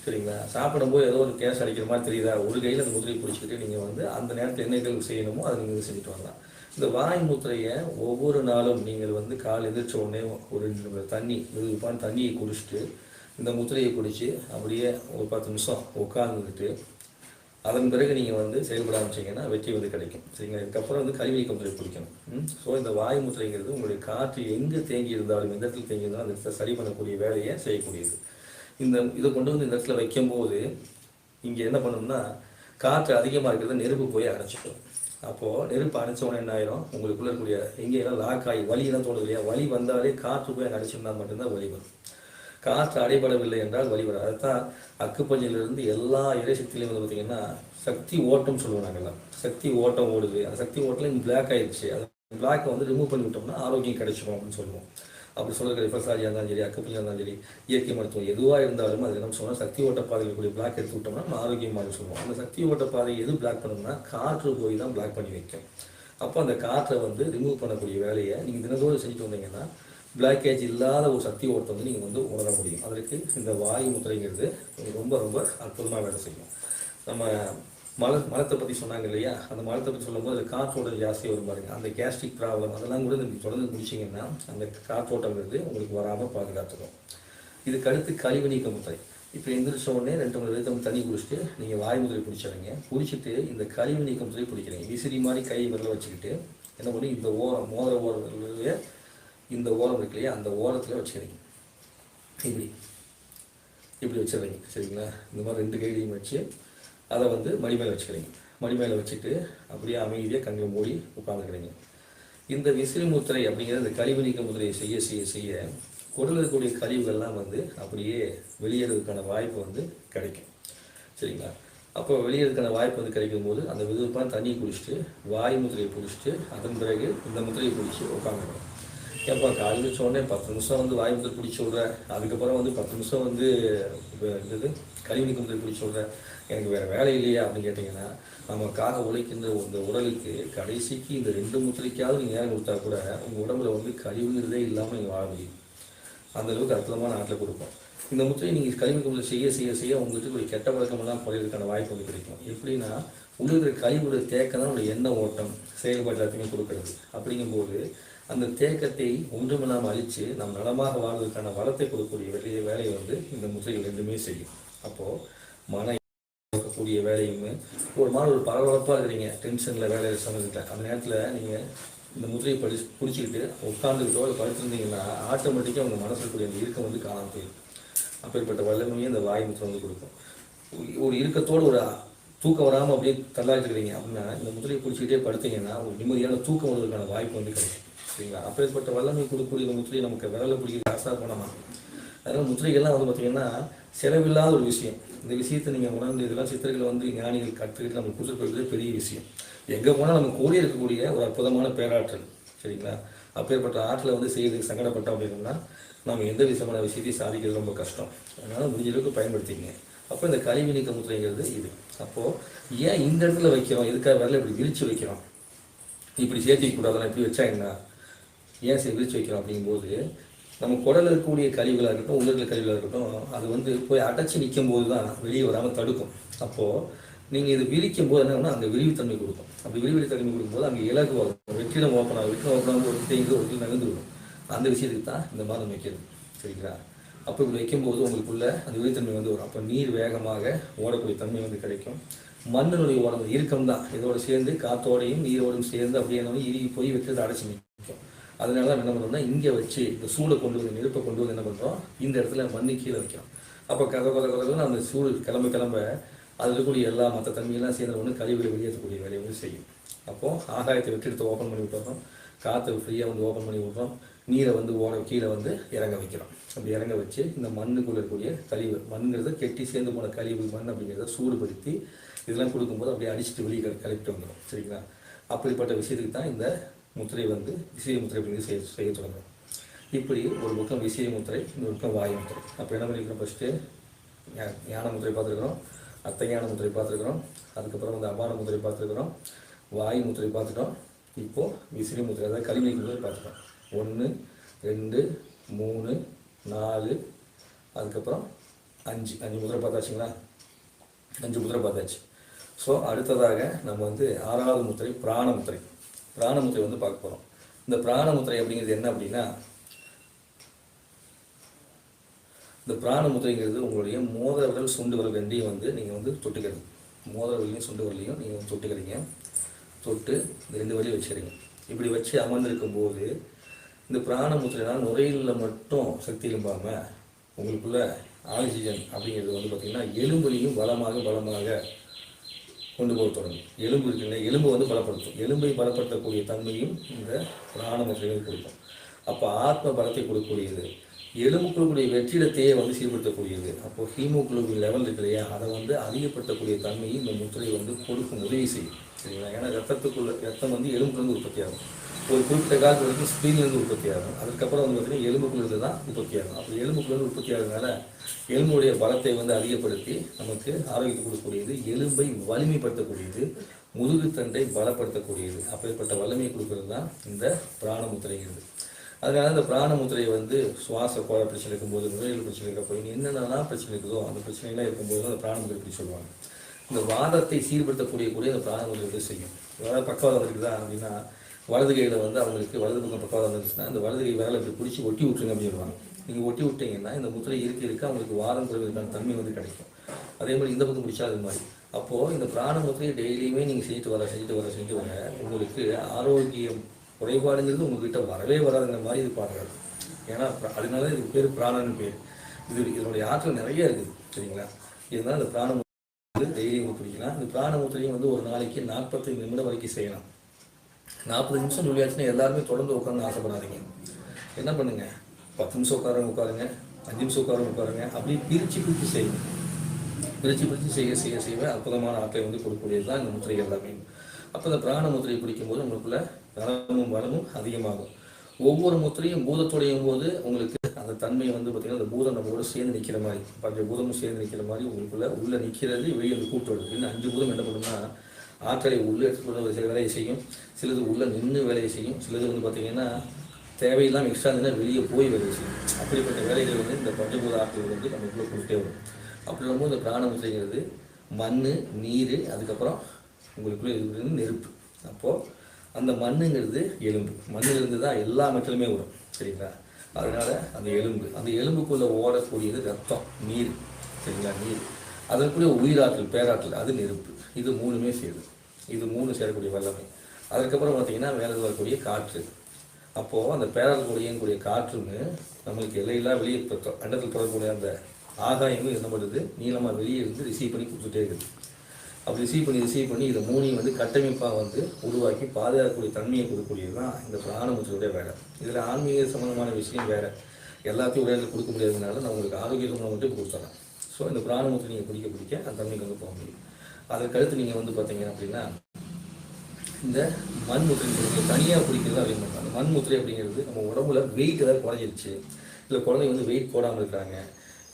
சரிங்களா? சாப்பிடும்போது ஏதோ ஒரு கேஸ் அடிக்கிற மாதிரி தெரியுதா, ஒரு கையில் அந்த முத்திரையை பிடிச்சிக்கிட்டு நீங்கள் வந்து அந்த நேரத்தில் என்ன செய்யணுமோ அதை நீங்கள் செஞ்சுட்டு வரலாம். இந்த வாய் முத்திரையை ஒவ்வொரு நாளும் நீங்கள் வந்து கால் எதிர்ச்ச உடனே ஒரு தண்ணி வெதுப்பான தண்ணியை குடிச்சிட்டு இந்த முத்திரையை குடித்து அப்படியே ஒரு 10 நிமிஷம் உட்காந்துக்கிட்டு அதன் பிறகு நீங்கள் வந்து செயல்பட ஆரம்பிச்சிங்கன்னா வெற்றி வந்து கிடைக்கும். சரிங்களா? இதுக்கப்புறம் வந்து கழிவு நீக்க முறை பிடிக்கணும். ஸோ இந்த வாயு முத்திரைங்கிறது உங்களுடைய காற்று எங்கே தேங்கி இருந்தாலும், எந்த இடத்துல தேங்கி இருந்தாலும் அந்த இடத்துல சரி பண்ணக்கூடிய வேலையை செய்யக்கூடியது. இதை கொண்டு வந்து இந்த இடத்துல வைக்கும்போது இங்கே என்ன பண்ணணும்னா, காற்று அதிகமாக இருக்கிறத நெருப்பு போய் அடைச்சிடும். அப்போது நெருப்பு அடைச்ச உடனே என்ன ஆயிரும், உங்களுக்குள்ள இருக்கக்கூடிய எங்கேயெல்லாம் லாக் ஆகி வலியெல்லாம் தோணுது இல்லையா, வலி வந்தாலே காற்று போய் அங்கே அடைச்சிருந்தா மட்டும்தான் வலி வரும். காற்று அடைபடவில்லை என்றால் வழி வராது. அதுதான் அக்குப்பஞ்சிலிருந்து எல்லா இறைசக்தியிலையும் வந்து பார்த்தீங்கன்னா சக்தி ஓட்டம் சொல்லுவோம் நாங்கள்லாம். சக்தி ஓட்டம் ஓடுது, அந்த சக்தி ஓட்டத்தில் இங்கே பிளாக் ஆயிடுச்சு, அந்த பிளாக்கை வந்து ரிமூவ் பண்ணி விட்டோம்னா ஆரோக்கியம் கிடைச்சிடும் அப்படின்னு சொல்லுவோம். அப்படி சொல்லுற பிரசாரியாக இருந்தாலும் சரி, அக்குப்பஞ்சாக இருந்தாலும் சரி, இயற்கை மருத்துவம் எதுவாக இருந்தாலும் அது என்ன சொன்னால் சக்தி ஓட்ட பாதையில் கூடிய பிளாக் எடுத்து விட்டோம்னா நம்ம ஆரோக்கியமாக சொல்லுவோம். அந்த சக்தி ஓட்ட பாதை எது பிளாக் பண்ணணும்னா காற்று போய் தான் பிளாக் பண்ணி வைக்கும். அப்போ அந்த காற்றை வந்து ரிமூவ் பண்ணக்கூடிய வேலையை நீங்கள் தினத்தோடு செஞ்சுட்டு வந்தீங்கன்னா பிளாக்கேஜ் இல்லாத ஒரு சக்தி ஓட்டத்தை வந்து நீங்கள் வந்து உணர முடியும். அதற்கு இந்த வாயு முத்திரைங்கிறது ரொம்ப ரொம்ப அற்புதமாக வேலை செய்யும். நம்ம மலத்தை பற்றி சொன்னாங்க இல்லையா, அந்த மலத்தை பற்றி சொல்லும்போது அது காற்றோட்டம் ஜாஸ்தியாக வரும் பாருங்க. அந்த கேஸ்ட்ரிக் ப்ராப்ளம் அதெல்லாம் கூட நீங்கள் தொடர்ந்து குடிச்சிங்கன்னா அந்த காற்றோட்டங்கிறது உங்களுக்கு வராமல் பாதுகாத்துக்கும். இதுக்கு அடுத்து கழிவு நீக்க முத்திரை. இப்போ எந்திரிச்ச உடனே 2 மணி நேரம் தண்ணி குடிச்சிட்டு நீங்கள் வாயு முத்திரை பிடிச்சிடுங்க. பிடிச்சிட்டு இந்த கழிவு நீக்க முத்திரை பிடிக்கிறீங்க. விசிறி மாதிரி கை விரல வச்சுக்கிட்டு என்ன பண்ணி இந்த ஓரம் மோதிர ஓரத்துலேயே இந்த ஓரம் இருக்கு இல்லையா, அந்த ஓரத்தில் வச்சுக்கிறீங்க. இப்படி வச்சிடுறீங்க. சரிங்களா? இந்த மாதிரி 2 கையிலையும் வச்சு அதை வந்து மடி மேலே வச்சுக்கிறீங்க. மடி மேலே வச்சுட்டு அப்படியே அமைதியாக கண்களை மூடி உட்காந்துக்கிறீங்க. இந்த விசிறி முத்திரை அப்படிங்கிற இந்த கழிவு நீக்க முத்திரையை செய்ய செய்ய செய்ய குடலில் இருக்கக்கூடிய கழிவுகள்லாம் வந்து அப்படியே வெளியேறதுக்கான வாய்ப்பு வந்து கிடைக்கும். சரிங்களா? அப்போ வெளியேறதுக்கான வாய்ப்பு வந்து கிடைக்கும் போது அந்த விதமான தண்ணி குடிச்சிட்டு வாயு முத்திரையை பிடிச்சிட்டு அதன் பிறகு இந்த முத்திரையை பிடிச்சி உட்காந்துக்கணும். ஏப்பா காலையில் சொன்னே 10 நிமிஷம் வந்து வாயு முத்திரை பிடிச்சி விட்றேன், அதுக்கப்புறம் வந்து 10 நிமிஷம் வந்து இது கழிவு நீக்க முத்திரை பிடிச்சி விட்றேன், எனக்கு வேறு வேலை இல்லையா அப்படின்னு கேட்டிங்கன்னா, நமக்காக உழைக்கின்ற இந்த உடலுக்கு கடைசிக்கு இந்த 2 முத்திரைக்காவது நீங்கள் நேரம் கொடுத்தா கூட உங்கள் உடம்புல வந்து கழிவுங்கிறதே இல்லாமல் நீங்கள் வாழ முடியும். அந்தளவுக்கு அற்புதமான நாட்டில் கொடுப்போம். இந்த முத்திரையை நீங்கள் கழிவு நீக்க முத்திரை செய்ய செய்ய செய்ய உங்களுக்கு ஒரு கெட்ட பழக்கமெல்லாம் குறையிறதுக்கான வாய்ப்பு வந்து கிடைக்கும். எப்படின்னா உங்களுக்கு கழிவுடைய தேக்கம் தான் உங்களுடைய எண்ண ஓட்டம் செயல்பாடு எல்லாத்தையுமே கொடுக்குறது. அப்படிங்கும்போது அந்த தேக்கத்தை ஒன்றுமில்லாமல் அழித்து நம் நலமாக வாழ்வதற்கான வளத்தை கொடுக்கக்கூடிய வேலையை வந்து இந்த முத்திரைகள் 2மே செய்யும். அப்போது மன இருக்கக்கூடிய வேலையுமே ஒரு மாதிரி ஒரு பரபரப்பாக இருக்கிறீங்க, டென்ஷனில் வேலை சம்மந்தத்தில் அந்த நேரத்தில் நீங்கள் இந்த முத்திரையை பிடிச்சிக்கிட்டு உட்காந்துக்கிட்டோ படுத்திருந்தீங்கன்னா ஆட்டோமேட்டிக்காக உங்கள் மனசில் கூடிய அந்த இறுக்கம் வந்து காணாமல் போயிடும். அப்பேற்பட்ட வல்லமையை இந்த வாயு முத்திரை வந்து கொடுக்கும். ஒரு இறுக்கத்தோடு ஒரு தூக்கம் வராமல் அப்படியே தள்ளாடிட்டுருக்கிறீங்க அப்படின்னா இந்த முத்திரையை பிடிச்சிக்கிட்டே படுத்தீங்கன்னா ஒரு நிம்மதியான தூக்கம் வருவதற்கான வாய்ப்பு வந்து கிடைக்கும். சரிங்களா? அப்பேற்பட்ட வல்லமை கொடுக்கக்கூடிய முத்திரை நமக்கு விரலை பிடிக்கிற ஆசா பண்ணலாம். அதனால் முத்திரைகள்லாம் வந்து பார்த்திங்கன்னா செலவில்லாத ஒரு விஷயம். இந்த விஷயத்தை நீங்கள் உணர்ந்து இதெல்லாம் சித்தர்களை வந்து ஞானிகள் கற்றுக்கிட்டு நமக்கு கொடுத்துட்டு போகிறது பெரிய விஷயம். எங்கே போனால் நம்ம கூடிய இருக்கக்கூடிய ஒரு அற்புதமான பேராற்றல். சரிங்களா? அப்பேற்பட்ட ஆற்றலை வந்து செய்யறதுக்கு சங்கடப்பட்டோம் அப்படின்னா நம்ம எந்த விதமான விஷயத்தையும் சாதிக்கிறது ரொம்ப கஷ்டம். அதனால் முடிஞ்ச அளவுக்கு பயன்படுத்திங்க. அப்போ இந்த கழிவு நீக்க முத்திரைங்கிறது இது. அப்போது ஏன் இந்த இடத்துல வைக்கிறோம், எதுக்காக விரலை இப்படி விரிச்சு வைக்கிறோம், இப்படி சேர்த்திக்கூடாதெல்லாம் இப்படி வச்சா என்ன, ஏன் விரிச்சு வைக்கிறோம் அப்படிங்கும்போது நம்ம குடலில் இருக்கக்கூடிய கழிவுகளாக இருக்கட்டும், உள்ளிருக்கிற கழிவுகளாக இருக்கட்டும், அது வந்து போய் அடைச்சி நிற்கும் போது தான் வெளியே வராமல் தடுக்கும். அப்போது நீங்கள் இது விரிக்கும் போது என்னன்னா அங்கே விரிவுத்தன்மை கொடுக்கும். அப்படி விரிவுத்தன்மை கொடுக்கும்போது அங்கே இலகு வரும். வெற்றிடம் ஓப்பன் ஆகும். வெற்றிடம் ஓப்பன் ஆகும் ஒரு தேங்கு ஒரு நகர்ந்து விடும். அந்த விஷயத்துக்கு தான் இந்த மாதிரி வைக்கிறது. சரிங்களா? அப்போ இப்படி வைக்கும்போது உங்களுக்குள்ள அந்த விரிவுத்தன்மை வந்து வரும். அப்போ நீர் வேகமாக ஓடக்கூடிய தன்மை வந்து கிடைக்கும். மண்ணினுடைய ஓடம் இறுக்கம் தான் இதோடு சேர்ந்து காற்றோடையும் நீரோடும் சேர்ந்து அப்படியே இறுகி போய் வைக்கிறது அடைச்சி நிற்கும். அதனால தான் என்ன பண்ணுறோம்னா இங்கே வச்சு இந்த சூடை கொண்டு வந்து நெருப்பை கொண்டு வந்து என்ன பண்ணுறோம், இந்த இடத்துல மண்ணு கீழே வைக்கிறோம். அப்போ கதை அந்த சூடு கிளம்ப அதில் இருக்கக்கூடிய எல்லா மற்ற தண்ணியெல்லாம் சேர்ந்த ஒன்று கழிவுகளை வெளியேற்றக்கூடிய வேலையை வந்து செய்யும். அப்போது ஆகாயத்தை வெற்றிடத்தை ஓப்பன் பண்ணி விட்டுறோம், காற்றை ஃப்ரீயாக வந்து ஓப்பன் பண்ணி விட்றோம், நீரை வந்து கீழே வந்து இறங்க வைக்கிறோம். அப்படி இறங்க வச்சு இந்த மண்ணுக்குள்ளே இருக்கக்கூடிய கழிவு, மண்ணுங்கிறத கெட்டி சேர்ந்து போன கழிவு மண் அப்படிங்கிறத சூடுபடுத்தி இதெல்லாம் கொடுக்கும்போது அப்படியே அடிச்சுட்டு வெளியே கலெக்ட் வந்துடும். சரிங்களா? அப்படிப்பட்ட விஷயத்துக்கு தான் இந்த முத்திரை வந்து விசிறி முத்திரை அப்படிங்கிறது செய்ய தொடங்கும். இப்படி ஒரு பக்கம் விசிறி முத்திரை, இன்னொரு பக்கம் வாயு முத்திரை. அப்போ என்ன பண்ணிக்கிறோம், ஃபஸ்ட்டு ஞான முத்திரை பார்த்துருக்குறோம், அத்தை ஞான முத்திரை பார்த்துருக்குறோம், அதுக்கப்புறம் வந்து அபார முத்திரை பார்த்துருக்குறோம், வாயு முத்திரை பார்த்துட்டோம். இப்போது விசிறி முத்திரை அதாவது கழிவு நீக்க முத்திரை பார்த்துட்டோம். 1 2 3 4 அதுக்கப்புறம் 5 முத்திரை பார்த்தாச்சுங்களா? 5 முத்திரை பார்த்தாச்சு. ஸோ அடுத்ததாக நம்ம வந்து 6வது முத்திரை பிராண முத்திரை. பிராண முத்திரை வந்து பார்க்க போகிறோம். இந்த பிராண முத்திரை அப்படிங்கிறது என்ன அப்படின்னா, இந்த பிராண முத்திரைங்கிறது உங்களுடைய மோதிர விரல் சுண்டு விரல் ரெண்டையும் வந்து நீங்கள் வந்து தொட்டுக்கிறது. மோதிர விரலையும் சுண்டு விரலையும் நீங்கள் வந்து தொட்டுக்கிறீங்க. தொட்டு இந்த 2 வரையும் வச்சுக்கிறீங்க. இப்படி வச்சு அமர்ந்திருக்கும் போது இந்த பிராண முத்திரைனால் நுரையீரலில் மட்டும் சக்தி எழும்பாமல் உங்களுக்குள்ள ஆக்சிஜன் அப்படிங்கிறது வந்து பார்த்திங்கன்னா எலும்புலையும் பலமாக கொண்டு போக தொடங்கும். எலும்பு இருக்குல்ல, எலும்பு வந்து பலப்படுத்தும். எலும்பை பலப்படுத்தக்கூடிய தன்மையும் இந்த பிராண முத்திரைகள் கொடுக்கும். அப்போ ஆத்ம பலத்தை கொடுக்கக்கூடியது, எலும்புக்குள்ளக்கூடிய வெற்றிடத்தையே வந்து சீர்படுத்தக்கூடியது. அப்போது ஹீமோகுளோபின் லெவல் இருக்கு இல்லையா, அதை வந்து அதிகப்படுத்தக்கூடிய தன்மையை இந்த முத்திரை வந்து கொடுக்கும், உதவி செய்யும். சரிங்களா? ஏன்னா ரத்தம் வந்து எலும்புலேருந்து உற்பத்தி ஆகும். ஒரு குறிப்பிட்ட காலத்து வரைக்கும் ஸ்பீன்லேருந்து உற்பத்தி ஆகும். அதுக்கப்புறம் வந்து பார்த்திங்கன்னா எலும்புக்குள்ளேருந்து தான் உற்பத்தி ஆகும். அப்படி எலும்புக்குள்ளேருந்து உற்பத்தி ஆகிறதுனால எலும்புடைய பலத்தை வந்து அதிகப்படுத்தி நமக்கு ஆரோக்கியத்தை கொடுக்கக்கூடியது, எலும்பை வலிமைப்படுத்தக்கூடியது, முதுகுத்தண்டை பலப்படுத்தக்கூடியது. அப்படிப்பட்ட வலிமையை கொடுக்கறது தான் இந்த பிராண முத்திரைங்கிறது. அதனால இந்த பிராண முத்திரையை வந்து சுவாச கோள பிரச்சனை இருக்கும்போது, நுரையீரல் பிரச்சனை இருக்கப்போ, என்னென்னலாம் பிரச்சனை இருக்குதோ அந்த பிரச்சனைலாம் இருக்கும்போது அந்த பிராண முத்திரை இப்படி சொல்லுவாங்க. இந்த வாதத்தை சீர்படுத்தக்கூடிய இந்த பிராண முத்திரை வந்து செய்யும். அதாவது பக்கவாதம் இருக்குதா அப்படின்னா வலது கையில் வந்து அவங்களுக்கு வலது பக்கம் பக்கவாதம் இருந்துச்சுன்னா இந்த வலது கை விரலை இப்படி பிடிச்சி ஒட்டி விட்டுருங்க அப்படின்னு சொல்லுவாங்க. நீங்கள் ஒட்டி விட்டீங்கன்னா இந்த முத்திரை இருக்க அவங்களுக்கு வாதம் குறைவதற்கான தன்மை வந்து கிடைக்கும். அதே மாதிரி இந்த பக்கம் பிடிச்சா அது மாதிரி. அப்போது இந்த பிராண முத்திரையை டெய்லியுமே நீங்கள் செஞ்சுட்டு வர உங்களுக்கு ஆரோக்கியம் குறைபாடுங்கிறது உங்கள்கிட்ட வரவே வராதுங்கிற மாதிரி இது பாடுறாரு. ஏன்னா அதனால இதுக்கு பேர் பிராணன்னு பேர். இதனுடைய ஆற்றல் நிறைய இருக்குது. சரிங்களா? இதனால் இந்த பிராண முத்திரை டெய்லி பிடிக்கலாம். இந்த பிராண முத்திரையும் வந்து ஒரு நாளைக்கு 45 நிமிடம் வரைக்கும் செய்யலாம். 40 நிமிஷம் நுழையாச்சுன்னா எல்லாருமே தொடர்ந்து உட்காந்து ஆசைப்படாதீங்க. என்ன பண்ணுங்க, 10 நிமிஷம் உட்காருங்க, 5 நிமிஷம் உட்காருங்க. அப்படியே பிரித்து செய்யுங்க. பிரித்து செய்ய அற்புதமான ஆற்றலை வந்து கொடுக்கக்கூடியது தான் இந்த முத்திரை எல்லாமே. அப்போ இந்த பிராண முத்திரையை பிடிக்கும்போது உங்களுக்குள்ள நலமும் வளமும் அதிகமாகும். ஒவ்வொரு முத்திரையும் பூதத்துடையும் போது உங்களுக்கு அந்த தன்மை வந்து பார்த்திங்கன்னா அந்த பூதம் நம்மளோட சேர்ந்து நிற்கிற மாதிரி, பஞ்ச பூதமும் சேர்ந்து நிற்கிற மாதிரி உள்ள நிற்கிறது, வெளியே வந்து கூட்டு வருது. இன்னும் 5 பூதம் என்ன பண்ணுன்னா ஆற்றலை உள்ளே எடுத்துக்கொண்டு சில வேலையை செய்யும், சிலது உள்ளே நின்று வேலையை செய்யும், சிலது வந்து பார்த்திங்கன்னா தேவையில்லாமல் எக்ஸ்ட்ரா இருந்தால் வெளியே போய் வேலையை செய்யும். அப்படிப்பட்ட வேலைகள் வந்து இந்த பஞ்சபூத ஆற்றல் வந்து நமக்குள்ளே கொடுத்தே வரும். அப்படி வரும்போது இந்த பிராண முத்திரைங்கிறது மண், நீர், அதுக்கப்புறம் உங்களுக்குள்ளே இருக்கிறது நெருப்பு. அப்போது அந்த மண்ணுங்கிறது எலும்பு. மண்ணிலிருந்து தான் எல்லா மக்களுமே வரும். சரிங்களா? அதனால் அந்த எலும்புக்குள்ளே ஓடக்கூடியது ரத்தம், நீர். சரிங்களா? நீர். அதற்குரிய உயிராற்றல், பேராற்றல், அது நெருப்பு. இது 3மே சேருது. இது 3 சேரக்கூடிய வல்லமை. அதுக்கப்புறம் பார்த்திங்கன்னா மேலே வரக்கூடிய காற்று. அப்போது அந்த பேராற்றல் இயங்கக்கூடிய காற்றுன்னு நம்மளுக்கு எல்லையெல்லாம் வெளியே அண்டத்தில் தொடரக்கூடிய அந்த ஆகாயமும் என்ன பண்ணுறது, நீளமாக வெளியே இருந்து ரிசீவ் பண்ணி கொடுத்துட்டே இருக்குது. அப்படி ரிசீவ் பண்ணி இதை 3ஐயும் வந்து கட்டமைப்பாக வந்து உருவாக்கி பாதுகாக்கக்கூடிய தன்மையை கொடுக்கக்கூடியது தான் இந்த பிராண முத்திரையுடைய வேலை. இதில் ஆன்மீக சம்மந்தமான விஷயம் வேறு, எல்லாத்தையும் ஒரே இடத்துல கொடுக்க முடியாததுனால நான் உங்களுக்கு ஆரோக்கிய சம்பளம் மட்டும் கொடுத்துறேன். ஸோ இந்த பிராண முத்திரை நீங்கள் பிடிக்க அந்த தன்மைக்கு வந்து போக முடியும். அதற்கடுத்து நீங்கள் வந்து பார்த்தீங்க அப்படின்னா இந்த மண் முத்திரை தனியாக பிடிக்கிறது அப்படின்னு பண்ணுறாங்க. மண் முத்திரை அப்படிங்கிறது நம்ம உடம்புல வெயிட் ஏதாவது குறைஞ்சிருச்சு, இல்லை குழந்தைங்க வந்து வெயிட் போடாமல் இருக்கிறாங்க,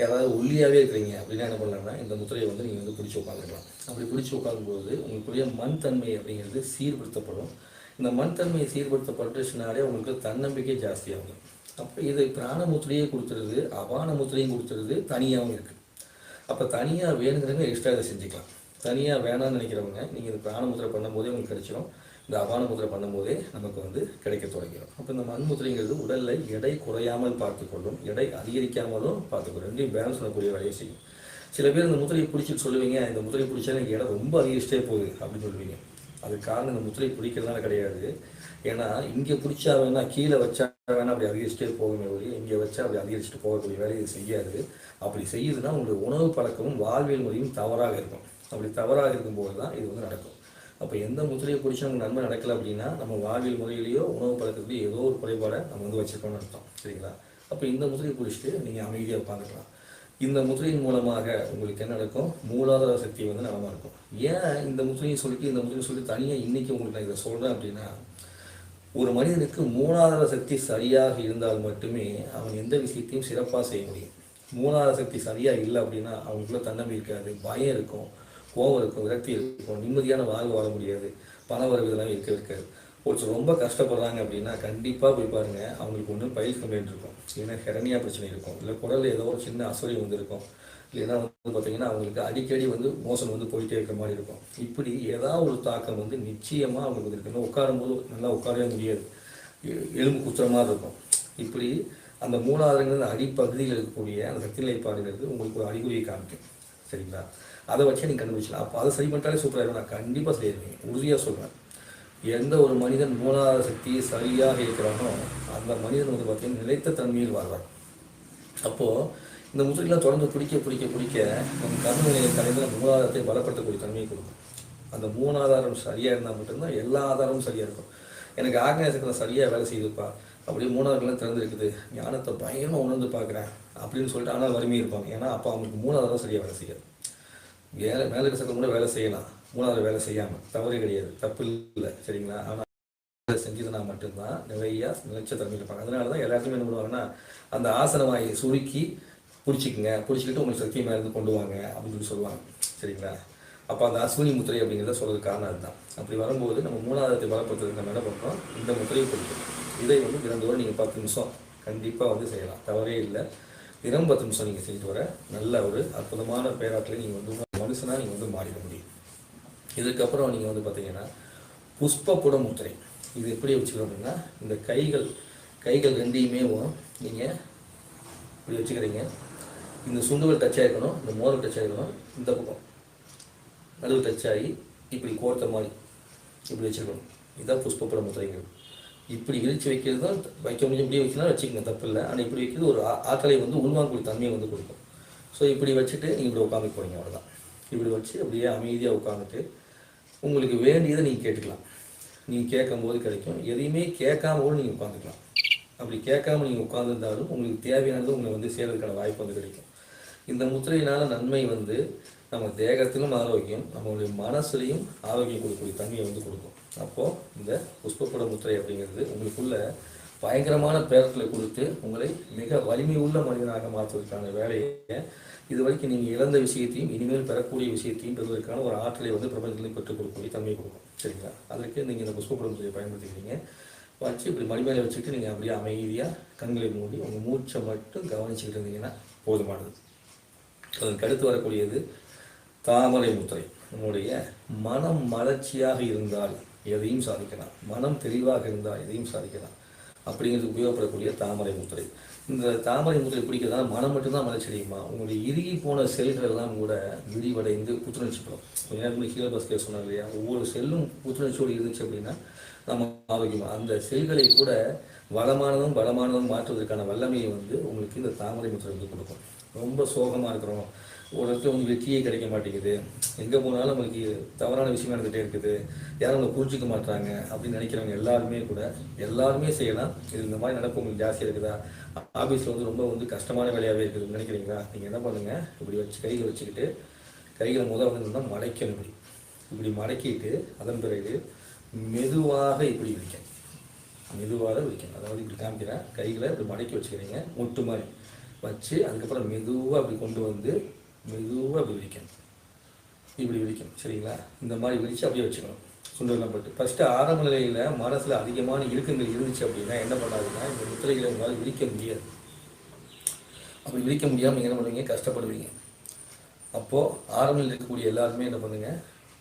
யாராவது ஒல்லியாகவே இருக்கிறீங்க அப்படின்னா என்ன பண்ணலாம்னா இந்த முத்திரையை வந்து நீங்கள் வந்து பிடிச்சி உட்காந்துக்கலாம். அப்படி பிடிச்சி உட்காரும்போது உங்களுக்குரிய மண் தன்மை அப்படிங்கிறது சீர்படுத்தப்படும். இந்த மண் தன்மையை சீர்படுத்தப்பட்டுச்சுனாலே உங்களுக்கு தன்னம்பிக்கை ஜாஸ்தியாகும். அப்போ இது பிராண முத்திரையே கொடுத்துருது, அபான முத்திரையும் கொடுத்துருது, தனியாகவும் இருக்குது. அப்போ தனியாக வேணுங்கிறவங்க எக்ஸ்ட்ரா இதை செஞ்சுக்கலாம். தனியாக வேணாம்னு நினைக்கிறவங்க நீங்கள் இந்த பிராண முத்திரை பண்ணும்போதே உங்களுக்கு கிடைச்சிடும், இந்த அபான முத்திரை பண்ணும்போதே நமக்கு வந்து கிடைக்க தொடங்கிடும். அப்போ இந்த மண் முத்திரைங்கிறது உடலில் எடை குறையாமல் பார்த்துக்கொள்ளும், எடை அதிகரிக்காமலும் பார்த்துக்கொள்ளும், ரெண்டையும் பேலன்ஸ் பண்ணக்கூடிய வேலையை செய்யும். சில பேர் இந்த முத்திரையை பிடிச்சிட்டு சொல்லுவீங்க, இந்த முத்திரை பிடிச்சா எனக்கு எடை ரொம்ப அதிகரிச்சிட்டே போகுது அப்படின்னு சொல்லுவீங்க. அதுக்கு காரணம் இந்த முத்திரை பிடிக்கிறதுனால கிடையாது. ஏன்னா இங்கே பிடிச்சா வேணா, கீழே வச்சா வேணா அப்படி அதிகரிச்சுட்டே போகுமே ஒழி, இங்கே வச்சா அப்படி அதிகரிச்சுட்டு போகக்கூடிய வேலையை இது செய்யாது. அப்படி செய்யுதுன்னா உங்களுடைய உணவு பழக்கமும் வாழ்வியல் முறையும் தவறாக இருக்கும். அப்படி தவறாக இருக்கும்போது தான் இது வந்து நடக்கும். அப்போ எந்த முத்திரையை பிடிச்சா நமக்கு நன்மை நடக்கலை அப்படின்னா நம்ம வாழ்வியல் முறையிலேயோ உணவு பழக்கத்துலேயோ ஏதோ ஒரு குறைபாடை நம்ம வந்து வச்சுருக்கோம்னு அர்த்தம். சரிங்களா? அப்போ இந்த முத்திரையை பிடிச்சிட்டு நீங்கள் அமைதியாக உட்காந்துக்கலாம். இந்த முத்திரையின் மூலமாக உங்களுக்கு என்ன நடக்கும், மூலாதார சக்தி வந்து நலமாக இருக்கும். ஏன் இந்த முத்திரையை சொல்லி தனியாக இன்றைக்கி உங்களுக்கு நான் இதை சொல்கிறேன் அப்படின்னா, ஒரு மனிதனுக்கு மூலாதார சக்தி சரியாக இருந்தால் மட்டுமே அவன் எந்த விஷயத்தையும் சிறப்பாக செய்ய முடியும். மூலாதார சக்தி சரியாக இல்லை அப்படின்னா அவங்களுக்குள்ள தன்னம்பிக்கை இருக்காது, பயம் இருக்கும், கோபம் இருக்கும், விரக்தி இருக்கும், நிம்மதியான வாழ்வு வாழ முடியாது, பண வரவு இதெல்லாம் இருக்காது. ஒருத்தர் ரொம்ப கஷ்டப்படுறாங்க அப்படின்னா கண்டிப்பாக போய் பாருங்கள், அவங்களுக்கு ஒன்று பைல் கம்ப்ளைண்ட் இருக்கும், இல்லைன்னா ஹெரனியா பிரச்சனை இருக்கும், இல்லை குடலில் ஏதோ ஒரு சின்ன அசௌரியம் வந்து இருக்கும், இல்லைன்னா வந்து பார்த்திங்கன்னா அவங்களுக்கு அடிக்கடி வந்து மோசம் வந்து போயிட்டே இருக்கிற மாதிரி இருக்கும். இப்படி ஏதாவது ஒரு தாக்கம் வந்து நிச்சயமாக அவங்களுக்கு வந்து இருக்கணும். உட்காரும்போது நல்லா உட்காரவே முடியாது, எலும்பு குத்துற மாதிரி இருக்கும். இப்படி அந்த மூலாதாரங்கள் அடிப்பகுதியில் இருக்கக்கூடிய அந்த சக்தி நிலைப்பாடுங்கிறது உங்களுக்கு ஒரு அறிகுறியை காமிக்கும். சரிங்களா? அதை வச்சே நீங்கள் கண்டுபிடிச்சலாம். அப்போ அதை சரி பண்ணிட்டாலே சூப்பராக இருக்கும். நான் கண்டிப்பாக செய்யிருவீங்க, உறுதியாக சொல்லுவேன். எந்த ஒரு மனிதன் மூலாதார சக்தியை சரியாக இருக்கிறானோ அந்த மனிதன் வந்து பார்த்தீங்கன்னா நிலைத்த தன்மையில் வாழ்வார். அப்போது இந்த முத்திரைகள்லாம் தொடர்ந்து பிடிக்க நம்ம கர்ம நிலையை கலைந்து நம்ம மூலாதாரத்தை பலப்படுத்தக்கூடிய தன்மையை கொடுக்கும். அந்த 3 ஆதாரம் சரியாக இருந்தால் மட்டும்தான் எல்லா ஆதாரமும் சரியாக இருக்கும். எனக்கு ஆக்னேயசக்தியில் சரியாக வேலை செய்யுதுப்பா, அப்படியே 3ஆதாரம்லாம் திறந்துருக்குது, ஞானத்தை பயங்கரமாக உணர்ந்து பார்க்குறேன் அப்படின்னு சொல்லிட்டு ஆனால் வறுமை இருப்பாங்க. ஏன்னா அப்போ அவங்களுக்கு 3ஆதாரம் சரியாக வேலை செய்யாது. மேலே இருக்க சக்கரம் கூட வேலை செய்யலாம், 3ஆதாரம் வேலை செய்யாமல், தவறே கிடையாது, தப்பு இல்லை, சரிங்களா? ஆனால் செஞ்சதுனா மட்டும்தான் நிறையா நிலைச்ச தன்மையில் இருப்பாங்க. அதனால தான் எல்லாருக்குமே என்ன பண்ணுவாங்கன்னா, அந்த ஆசனமாயை சுருக்கி பிடிச்சிக்கிட்டு உங்களுக்கு சக்தியை மேலே இருந்து கொண்டு வாங்க அப்படின்னு சொல்லி சொல்லுவாங்க, சரிங்களா? அப்போ அந்த அஸ்வினி முத்திரை அப்படிங்கிறத சொல்கிறதுக்கு காரணம் அதுதான். அப்படி வரும்போது நம்ம 3ஆதாரத்தை பலப்படுத்துறதுக்கு நம்ம என்ன பண்ணுறோம், இந்த முத்திரையை பிடிக்கும். இதை வந்து தினந்தோறும் நீங்கள் 10 நிமிஷம் கண்டிப்பாக வந்து செய்யலாம், தவறே இல்லை. தினம் 10 நிமிஷம் நீங்கள் செஞ்சுட்டு வர நல்ல ஒரு அற்புதமான பேராட்டில் நீங்கள் வந்து மனுஷனாக நீங்கள் வந்து மாறிட முடியும். இதுக்கப்புறம் நீங்கள் வந்து பார்த்தீங்கன்னா புஷ்பப்புட முத்திரை. இது எப்படி வச்சுக்கணும் அப்படின்னா, இந்த கைகள் ரெண்டையுமே நீங்கள் இப்படி வச்சுக்கிறீங்க. இந்த சுண்டுகள் டச் ஆகிக்கணும், இந்த மோதல் டச் ஆகிக்கணும், இந்த பக்கம் நடுவு டச் ஆகி இப்படி கோர்த்த மாதிரி இப்படி வச்சுருக்கணும். இதுதான் புஷ்பப்புட முத்திரைங்கிறது. இப்படி விரித்து வைக்கிறது தான் வைக்க முடியும். இப்படி வைக்கலாம், வச்சுக்கோங்க, தப்பு இல்லை. ஆனால் இப்படி வைக்கிறது ஒரு ஆற்றலை வந்து உள்வாங்கக்கூடிய தன்மையை வந்து கொடுக்கும். ஸோ இப்படி வச்சுட்டு நீங்கள் இப்படி உட்காந்து போகிறீங்க, அவ்வளோதான். இப்படி வச்சு அப்படியே அமைதியாக உட்காந்துட்டு உங்களுக்கு வேண்டியதை நீங்கள் கேட்டுக்கலாம். நீங்கள் கேட்கும்போது கிடைக்கும். எதையுமே கேட்காம கூட நீங்கள் உட்காந்துக்கலாம். அப்படி கேட்காம நீங்கள் உட்காந்துருந்தாலும் உங்களுக்கு தேவையானது உங்களை வந்து சேர்றதுக்கான வாய்ப்பு வந்து கிடைக்கும். இந்த முத்திரையினால் நன்மை வந்து நம்ம தேகத்திலும் ஆரோக்கியம், நம்மளுடைய மனசுலையும் ஆரோக்கியம் கொடுக்கக்கூடிய தன்மையை வந்து கொடுக்கும். அப்போது இந்த புஷ்பப்புட முத்திரை அப்படிங்கிறது உங்களுக்குள்ள பயங்கரமான பேரத்தில் கொடுத்து உங்களை மிக வலிமை உள்ள மனிதனாக மாற்றுவதற்கான வேலையை, இது வரைக்கும் நீங்கள் இழந்த விஷயத்தையும் இனிமேல் பெறக்கூடிய விஷயத்தையும் பெறுவதற்கான ஒரு ஆற்றலை வந்து பிரபஞ்சத்திலையும் பெற்றுக் கொடுக்கக்கூடிய தன்மையை கொடுக்கும், சரிங்களா? அதற்கு நீங்கள் இந்த புஷ்பப்புட முத்திரையை பயன்படுத்திக்கிறீங்க. வச்சு இப்படி மடிமேலே வச்சுக்கிட்டு நீங்கள் அப்படியே அமைதியாக கண்களை மூடி உங்கள் மூச்சை மட்டும் கவனிச்சுக்கிட்டு இருந்தீங்கன்னா போதுமானது. அதற்கு அடுத்து வரக்கூடியது தாமரை முத்திரை. நம்முடைய மனம் மலர்ச்சியாக இருந்தால் எதையும் சாதிக்கலாம், மனம் தெளிவாக இருந்தால் எதையும் சாதிக்கலாம் அப்படிங்கிறது உபயோகப்படக்கூடிய தாமரை முத்திரை. இந்த தாமரை முத்திரை பிடிக்கிறதுனால மனம் மட்டும்தான் மலர்ச்சி அடையுமா, உங்களுடைய இறுகி போன செல்கள் எல்லாம் கூட விரிவடைந்து புத்துணர்ச்சி பெறும். கொஞ்ச நேரம் கீழே பஸ்கே சொன்னாங்க இல்லையா, ஒவ்வொரு செல்லும் புத்துணர்ச்சியோடு இருந்துச்சு அப்படின்னா நம்ம ஆரோக்கியமாக அந்த செல்களை கூட பலமானதும் மாற்றுவதற்கான வல்லமையை வந்து உங்களுக்கு இந்த தாமரை முத்திரை வந்து கொடுக்கும். ரொம்ப சோகமாக இருக்கிறோம், ஒரு இடத்துல உங்களுக்கு வெற்றியே கிடைக்க மாட்டேங்குது, எங்கே போனாலும் நம்மளுக்கு தவறான விஷயம் நடந்துகிட்டே இருக்குது, யாரும் நம்மளை புரிஞ்சிக்க மாட்டாங்க அப்படின்னு நினைக்கிறவங்க எல்லாருமே செய்யலாம். இது இந்த மாதிரி நடப்பு உங்களுக்கு ஜாஸ்தியாக இருக்குதா, ஆஃபீஸில் வந்து ரொம்ப வந்து கஷ்டமான வேலையாகவே இருக்குதுன்னு நினைக்கிறீங்களா, நீங்கள் என்ன பண்ணுங்கள், இப்படி வச்சு கைகளை வச்சுக்கிட்டு கைகளை வந்து மடக்கணும். இப்படி மடக்கிட்டு அதன் பிறகு மெதுவாக இப்படி விரிக்கணும். அதாவது இப்படி காமிக்கிறேன், கைகளை இப்படி மடக்கி வச்சுக்கிறீங்க, முட்டு மாதிரி வச்சு அதுக்கப்புறம் மெதுவாக அப்படி கொண்டு வந்து மெதுவாக அப்படி விரிக்கணும், சரிங்களா? இந்த மாதிரி விரித்து அப்படியே வச்சுக்கணும், சுண்டெல்லாம் போட்டு. ஃபஸ்ட்டு ஆரம்ப நிலையில் மனசில் அதிகமான இறுக்கங்கள் இருந்துச்சு அப்படின்னா என்ன பண்ணாதுன்னா, இந்த முத்திரைகளை உங்களால் விரிக்க முடியாது. அப்படி விரிக்க முடியாமல் நீங்கள் என்ன பண்ணுவீங்க, கஷ்டப்படுவீங்க. அப்போது ஆரம்பில் இருக்கக்கூடிய எல்லாருமே என்ன பண்ணுங்க,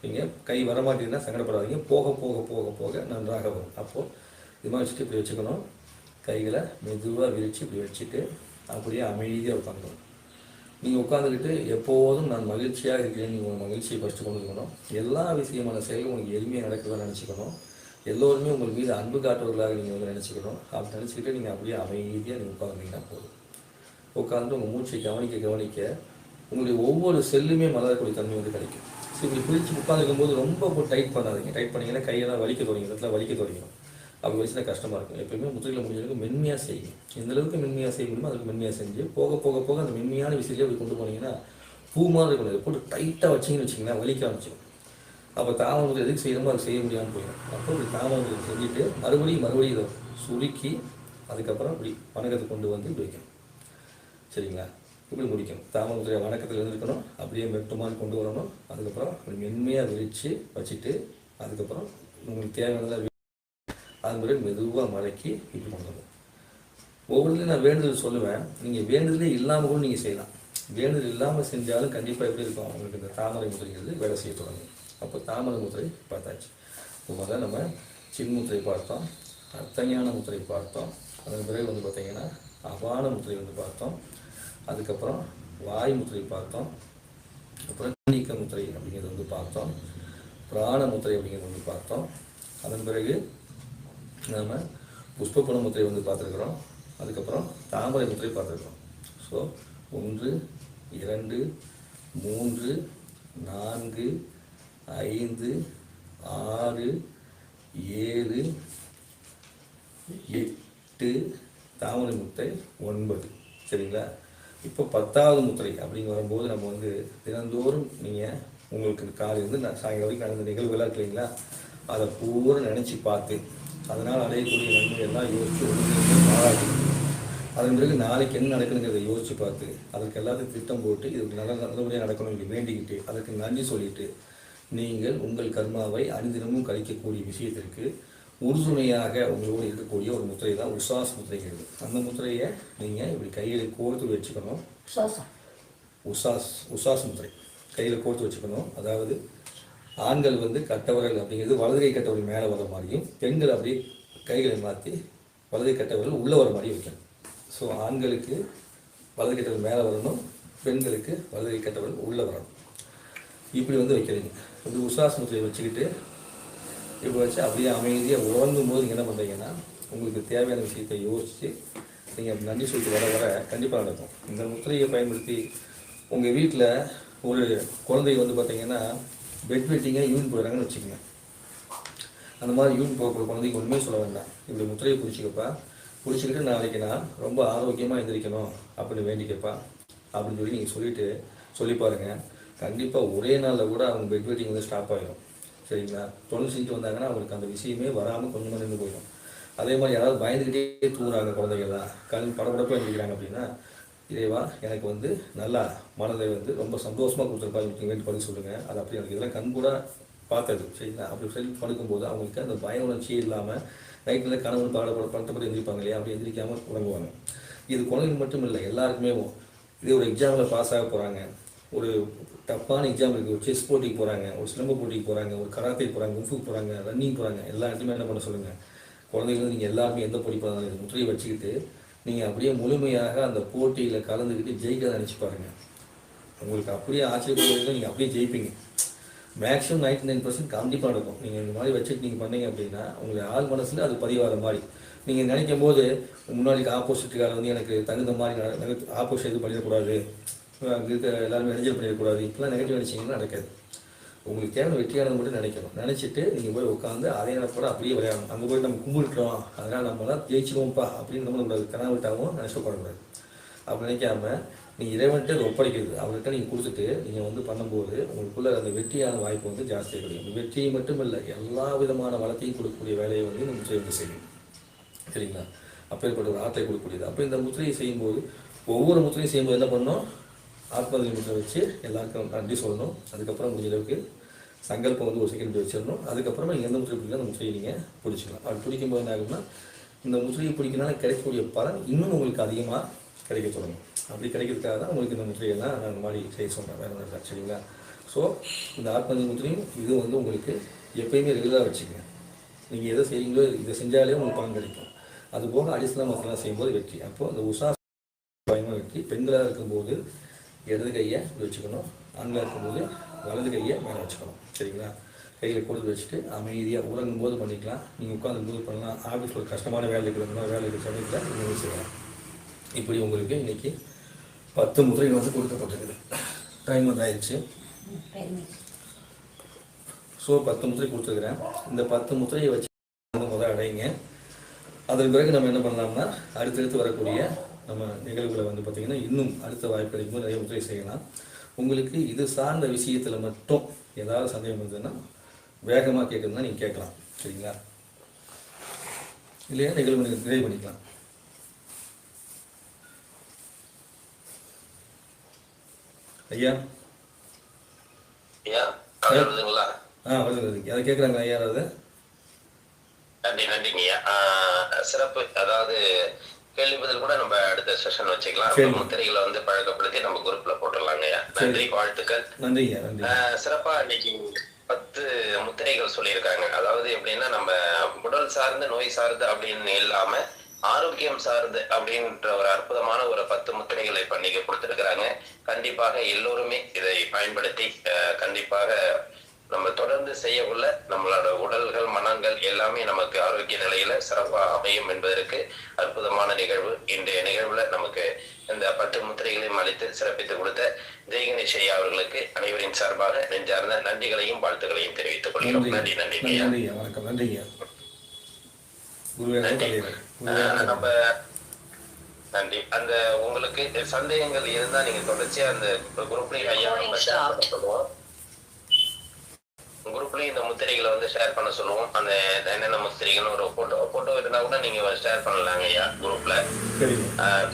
நீங்கள் கை வரமாட்டீங்கன்னா சங்கடப்படாதீங்க, போக நன்றாக வரும். அப்போது இது மாதிரி வச்சுட்டு இப்படி வச்சுக்கணும், கைகளை மெதுவாக விரித்து இப்படி வச்சுட்டு அப்படியே அமைதியாக உட்காந்துக்கணும். நீங்கள் உட்காந்துக்கிட்டு எப்போதும் நான் மகிழ்ச்சியாக இருக்கிறேன், நீங்கள் உங்கள் மகிழ்ச்சியை ஃபஸ்ட்டு கொண்டு இருக்கணும். எல்லா விஷயமான செயலும் உங்களுக்கு எளிமையாக நடக்குதுன்னு நினச்சிக்கணும். எல்லோருமே உங்கள் மீது அன்பு காட்டுவர்களாக நீங்கள் வந்து நினச்சிக்கணும். அப்படி நினச்சிக்கிட்டு நீங்கள் அப்படியே அமைதியாக நீங்கள் உட்காந்துங்கன்னா போதும். உட்காந்து உங்கள் மூச்சை கவனிக்க உங்களுடைய ஒவ்வொரு செல்லுமே மலரக்கூடிய தன்மை வந்து கிடைக்கும். ஸோ இப்படி பிடிச்சி உட்காந்துருக்கும்போது ரொம்ப டைட் பண்ணாதீங்க. டைட் பண்ணிங்கன்னா கையெல்லாம் வலிக்க தொடங்கிடும். அப்படி வச்சுன்னா கஷ்டமாக இருக்கும். எப்பயுமே முத்திரையில் முடிஞ்சளவுக்கு மென்மையாக செய்யும். எந்த அளவுக்கு மென்மையாக செய்ய முடியுமோ அதுக்கு மென்மையாக செஞ்சு போக அந்த மென்மையான விஷயத்தையே அப்படி கொண்டு போனீங்கன்னா பூ மாதிரி இருக்கணும். போட்டு டைட்டாக வச்சிங்கன்னு வச்சிங்கன்னா வலிக்க ஆரம்பிச்சிடும். அப்போ தாமரை எதுக்கு செய்யணுமோ அது செய்ய முடியாமல் போயிடும். அப்போ இப்படி தாமரை செஞ்சுட்டு மறுபடியும் இதை சுருக்கி அதுக்கப்புறம் இப்படி வணக்கத்தை கொண்டு வந்து இப்படி வைக்கணும், சரிங்களா? இப்படி முடிக்கணும். தாமரை வணக்கத்தில் இருந்துருக்கணும், அப்படியே மெட்டுமான்னு கொண்டு வரணும். அதுக்கப்புறம் அப்படி மென்மையாக விரித்து வச்சுட்டு அதுக்கப்புறம் உங்களுக்கு தேவையானதாக அது மாதிரி மெதுவாக மடக்கி இப்படி பண்ணணும். ஒவ்வொருத்தையும் நான் வேண்டுதல் சொல்லுவேன், நீங்கள் வேண்டுதலே இல்லாமல் கூட நீங்கள் செய்யலாம். வேண்டுதல் இல்லாமல் செஞ்சாலும் கண்டிப்பாக எப்படி இருக்கும், உங்களுக்கு இந்த தாமரை முத்திரைங்கிறது வேலை செய்ய தொடங்கும். அப்போ தாமரை முத்திரை பார்த்தாச்சு. இப்போ முதல்ல நம்ம சின்முத்திரை பார்த்தோம், அர்த்தஞான முத்திரை பார்த்தோம், அதன் பிறகு வந்து பார்த்திங்கன்னா அபான முத்திரை வந்து பார்த்தோம், அதுக்கப்புறம் வாய் முத்திரை பார்த்தோம், அப்புறம் நீக்க முத்திரை அப்படிங்கிறது வந்து பார்த்தோம். பிராண முத்திரை அப்படிங்கிறது வந்து பார்த்தோம். அதன் பிறகு நாம் புஷ்பபுண முத்திரை வந்து பார்த்துருக்குறோம். அதுக்கப்புறம் தாமரை முத்திரை பார்த்துருக்குறோம். ஸோ 1 2 3 4 5 6 7 8 தாமரை முத்திரை 9. சரிங்களா? இப்போ 10வது முத்திரை அப்படிங்க வரும்போது நம்ம வந்து தினந்தோறும் நீங்கள் உங்களுக்கு காலையிலேருந்து நான் சாயங்காலம் வரைக்கும் நடந்த நிகழ்வுகளாக இருக்கு இல்லைங்களா, அதை பூரா நினச்சி பார்த்து அதனால் அடையக்கூடிய நன்மை எல்லாம் யோசித்து ஒன்று பாராட்டு. அதன் பிறகு நாளைக்கு என்ன நடக்குதுங்கிறத யோசித்து பார்த்து அதற்கு எல்லாத்தையும் திட்டம் போட்டு இதுக்கு நல்லபடியாக நடக்கணும் வேண்டிக்கிட்டு அதற்கு நன்றி சொல்லிட்டு நீங்கள் உங்கள் கர்மாவை அனுதினமும் கழிக்கக்கூடிய விஷயத்திற்கு உறுதுணையாக உங்களோடு இருக்கக்கூடிய ஒரு முத்திரை தான் உசாஸ் முத்திரைங்கிறது. அந்த முத்திரையை நீங்கள் இப்படி கையில் கோர்த்து வச்சுக்கணும். உசாஸ் முத்திரை கையில் கோர்த்து வச்சுக்கணும். அதாவது ஆண்கள் வந்து கட்டவரல் அப்படிங்கிறது வலது கை கட்டவரல் மேலே வர மாதிரியும், பெண்கள் அப்படியே கைகளை மாற்றி வலது கட்டவரல் உள்ளே வர மாதிரியும் வைக்கணும். ஸோ ஆண்களுக்கு வலது கட்டவரல் மேலே வரணும், பெண்களுக்கு வலது கை கட்டவரல் உள்ளே வரணும். இப்படி வந்து வைக்கிறீங்க. இப்படி உசாஸ் முத்திரையை வச்சுக்கிட்டு இப்போ வச்சு அப்படியே அமைதியாக உறங்கும் போது நீங்கள் என்ன பண்ணுறீங்கன்னா உங்களுக்கு தேவையான விஷயத்தை யோசித்து நீங்கள் நன்றி சொல்லிட்டு வர வர கண்டிப்பாக நடக்கும். இந்த முத்திரையை பயன்படுத்தி உங்கள் வீட்டில் ஒரு குழந்தை வந்து பார்த்தீங்கன்னா பெட் வெட்டிங்காக யூரின் போடுறாங்கன்னு வச்சுக்கோங்க. அந்த மாதிரி யூரின் போகக்கூடிய குழந்தைக்கு ஒன்றுமே சொல்ல வேண்டாம். இப்படி முத்திரையை பிடிச்சிக்கப்பா, பிடிச்சிக்கிட்டு நாளைக்கு நான் ரொம்ப ஆரோக்கியமாக எழுந்திரிக்கணும் அப்படின்னு வேண்டிக்கப்பா அப்படின்னு சொல்லி நீங்கள் சொல்லி பாருங்கள். கண்டிப்பாக ஒரே நாளில் கூட அவங்க பெட் வெட்டிங் வந்து ஸ்டாப் ஆகிடும். சரிங்களா? தொடர்ந்து செஞ்சுட்டு வந்தாங்கன்னா அவங்களுக்கு அந்த விஷயமே வராமல் கொஞ்சமாக நின்று போயிடும். அதே மாதிரி யாராவது பயந்துக்கிட்டே தூங்குறாங்க குழந்தைகள்லாம், படப்படப்பாக எழுதிக்கிறாங்க அப்படின்னா, இறைவா எனக்கு வந்து நல்லா மனதை வந்து ரொம்ப சந்தோஷமாக கொடுத்துருப்பா நீங்கள் வேண்டி படுக்க சொல்லுங்கள். அது அப்படி எனக்கு இதெல்லாம் கண் கூட பார்த்தது. சரிங்களா? அப்படி சொல்லி படுக்கும்போது அவங்களுக்கு அந்த பய உணர்ச்சி இல்லாமல் நைட்டில் கணவன் படப்பட்டு எழுந்திருப்பாங்க இல்லையா, அப்படி எந்திரிக்காமல் உறங்குவாங்க. இது குழந்தைங்க மட்டும் இல்லை, எல்லாருக்குமே இதே ஒரு எக்ஸாமில் பாஸ் ஆக போகிறாங்க, ஒரு டஃப்பான எக்ஸாம் இருக்குது, ஒரு செஸ் போட்டிக்கு போகிறாங்க, ஒரு சிலம்ப போட்டிக்கு போகிறாங்க, ஒரு கராத்தே போகிறாங்க, கும்ஃபுக்கு போகிறாங்க, ரன்னிங் போகிறாங்க, எல்லா இடத்துலையுமே என்ன பண்ண சொல்லுங்கள், குழந்தைகளும் நீங்கள் எல்லாருமே எந்த போட்டி போகிறாங்க இது முத்திரையை வச்சுக்கிட்டு நீங்கள் அப்படியே முழுமையாக அந்த போட்டியில் கலந்துக்கிட்டு ஜெயிக்க நினச்சி பாருங்கள். உங்களுக்கு அப்படியே ஆச்சரியப்படுவீங்க, நீங்கள் அப்படியே ஜெயிப்பீங்க. மேக்ஸிமம் 99% கண்டிப்பாக நடக்கும். நீங்கள் இந்த மாதிரி வச்சுட்டு நீங்கள் பண்ணீங்க அப்படின்னா உங்களுடைய ஆள் மனசில் அது பதிவாகிற மாதிரி நீங்கள் நினைக்கும் போது முன்னாடி ஆப்போசிட்டுக்கார வந்து எனக்கு தகுந்த மாதிரி ஆப்போசிட் எதுவும் பண்ணிடக்கூடாது, அங்கே இருக்க எல்லாருமே நெஞ்சல் பண்ணிடக்கூடாது, இப்பெல்லாம் நெகட்டிவ் நினச்சிங்கன்னா நடக்காது. உங்களுக்கு தேவை வெற்றியானது மட்டும் நினைக்கணும். நினச்சிட்டு நீங்கள் போய் உட்காந்து அதே நேரத்தோட அப்படியே விளையாடணும். அங்கே போய் நம்ம கும்பிட்டுறோம் அதனால் நம்மளாம் ஜெயிச்சிடுவோம்ப்பா அப்படின்னு நம்மளோட கனவிட்டாகவும் நினச்சப்படக்கூடாது. அப்படி நினைக்காம நீங்கள் இறைவன்ட்டு அதை ஒப்படைக்கிறது அவர்கிட்ட நீங்கள் கொடுத்துட்டு நீங்கள் வந்து பண்ணும்போது உங்களுக்குள்ள அந்த வெற்றியான வாய்ப்பு வந்து ஜாஸ்தியாக கிடைக்கும். வெற்றியை மட்டும் இல்லை, எல்லா விதமான வளத்தையும் கொடுக்கக்கூடிய வேலையை வந்து இந்த முத்திரை வந்து செய்யும். சரிங்களா? அப்பேற்பட்ட ஒரு ஆற்றை கொடுக்கக்கூடியது. அப்போ இந்த முத்திரையை செய்யும்போது ஒவ்வொரு முத்திரையும் செய்யும்போது என்ன பண்ணணும், ஆத்மதிரி முத்திரை வச்சு எல்லாருக்கும் நன்றி சொல்லணும். அதுக்கப்புறம் முடிஞ்ச அளவுக்கு சங்கல்பம் வந்து ஒரு செகண்ட் வச்சிடணும். அதுக்கப்புறமா நீங்கள் எந்த முத்திரை பிடிக்கலாம் அந்த முத்திரையை நீங்கள் பிடிச்சிக்கலாம். அது பிடிக்கும்போது என்ன ஆகும்னா இந்த முத்திரையை பிடிக்கனால கிடைக்கக்கூடிய பலன் இன்னும் உங்களுக்கு அதிகமாக கிடைக்க சொல்லணும். அப்படி கிடைக்கிறதுக்காக தான் உங்களுக்கு இந்த முத்திரையெல்லாம் நான் இந்த மாதிரி செய்ய சொல்கிறேன், வேறு ஒன்றும் இல்லை. சரிங்களா? ஸோ இந்த ஆத்மதிரி முத்திரையும் இது வந்து உங்களுக்கு எப்பயுமே ரெகுலராக வச்சுக்கோங்க. நீங்கள் எதை செய்கிறீங்களோ இதை செஞ்சாலே உங்களுக்கு பலன் கிடைக்கும். அதுபோக அடிஷனல் மசாலா செய்யும்போது வெற்றி. அப்போது அந்த உஷா பயமாக வெற்றி. பெண்களாக இருக்கும்போது இடது கையை வச்சுக்கணும், ஆண்களாக இருக்கும்போது வலது கையை மேலே வச்சுக்கணும். சரிங்களா? கையில் கொடுத்து வச்சுட்டு அமைதியாக உறங்கும் போது பண்ணிக்கலாம். நீங்கள் உட்காந்து போது பண்ணலாம். ஆஃபீஸில் ஒரு கஷ்டமான வேலை இருக்கிற வேலை இருக்கிற சமயத்தில் நீங்கள் செய்யலாம். இப்படி உங்களுக்கு இன்றைக்கி 10 முத்திரைகள் வந்து கொடுக்கப்பட்டிருக்குது. டைம் வந்து ஆயிடுச்சு. ஸோ 10 முத்திரை கொடுத்துருக்குறேன். இந்த 10 முத்திரையை வச்சு முதல் அடையுங்க. அதன் பிறகு நம்ம என்ன பண்ணலாம்னா அடுத்தடுத்து வரக்கூடிய நம்ம நிகழ்வுகளை வந்து பார்த்திங்கன்னா இன்னும் அடுத்த வாய்ப்பு கிடைக்கும்போது நிறைய முத்திரை செய்யலாம். உங்களுக்கு இது சார்ந்த விஷயத்தில் மட்டும் ஏதாவது சந்தேகம் இருந்ததுன்னா வேகமாக கேட்குறதுனா நீங்கள் கேட்கலாம். சரிங்களா? இல்லையா நிகழ்வு நிறைவு பண்ணிக்கலாம். ஐயா வருதுங்களா? வருது. அதை கேட்குறாங்க ஐயா. அதாவது நன்றிங்கய்யா. சிறப்பு. அதாவது கேள்வி பதில் கூட நம்ம அடுத்த செஷன் வச்சுக்கலாம். முத்திரைகளை வந்து பழக்கப்படுத்தி நம்ம குரூப்ல போட்டுடலாங்கய்யா. நன்றி, வாழ்த்துக்கள். நன்றிங்க. சிறப்பா இன்னைக்கு 10 முத்திரைகள் சொல்லியிருக்காங்க. அதாவது எப்படின்னா நம்ம உடல் சார்ந்து நோய் சார்ந்து அப்படின்னு இல்லாம ஆரோக்கியம் சார்ந்து அப்படின்ற ஒரு அற்புதமான ஒரு 10 முத்திரைகளை இப்ப நீங்க கொடுத்திருக்கிறாங்க. கண்டிப்பாக எல்லோருமே இதை பயன்படுத்தி கண்டிப்பாக நம்ம தொடர்ந்து செய்யக்குள்ள நம்மளோட உடல்கள், மனங்கள் எல்லாமே நமக்கு ஆரோக்கிய நிலையில சிறப்பா அமையும் என்பதற்கு அற்புதமான நிகழ்வு. இன்றைய நிகழ்வுல நமக்கு இந்த 10 முத்திரைகளையும் அளித்து சிறப்பித்து கொடுத்த ஜெய் கணேஷ் ஐயா அவர்களுக்கு அனைவரின் சார்பாக நெஞ்சார்ந்த நன்றிகளையும் வாழ்த்துக்களையும் தெரிவித்துக் கொள்கிறோம். நன்றி. நன்றி. வணக்கம். நன்றிங்க. நம்ம நன்றி. அந்த உங்களுக்கு சந்தேகங்கள் இருந்தா நீங்க தொடர்ச்சியா அந்த குரூப்லயும் ஐயா சொல்லுவோம். குரூப்லயும் இந்த முத்திரைகளை வந்து ஷேர் பண்ண சொல்லுவோம். அந்த என்னென்ன முத்திரைகள் ஒரு போட்டோ இருந்தா கூட நீங்க ஷேர் பண்ணலாங்க ஐயா குரூப்ல.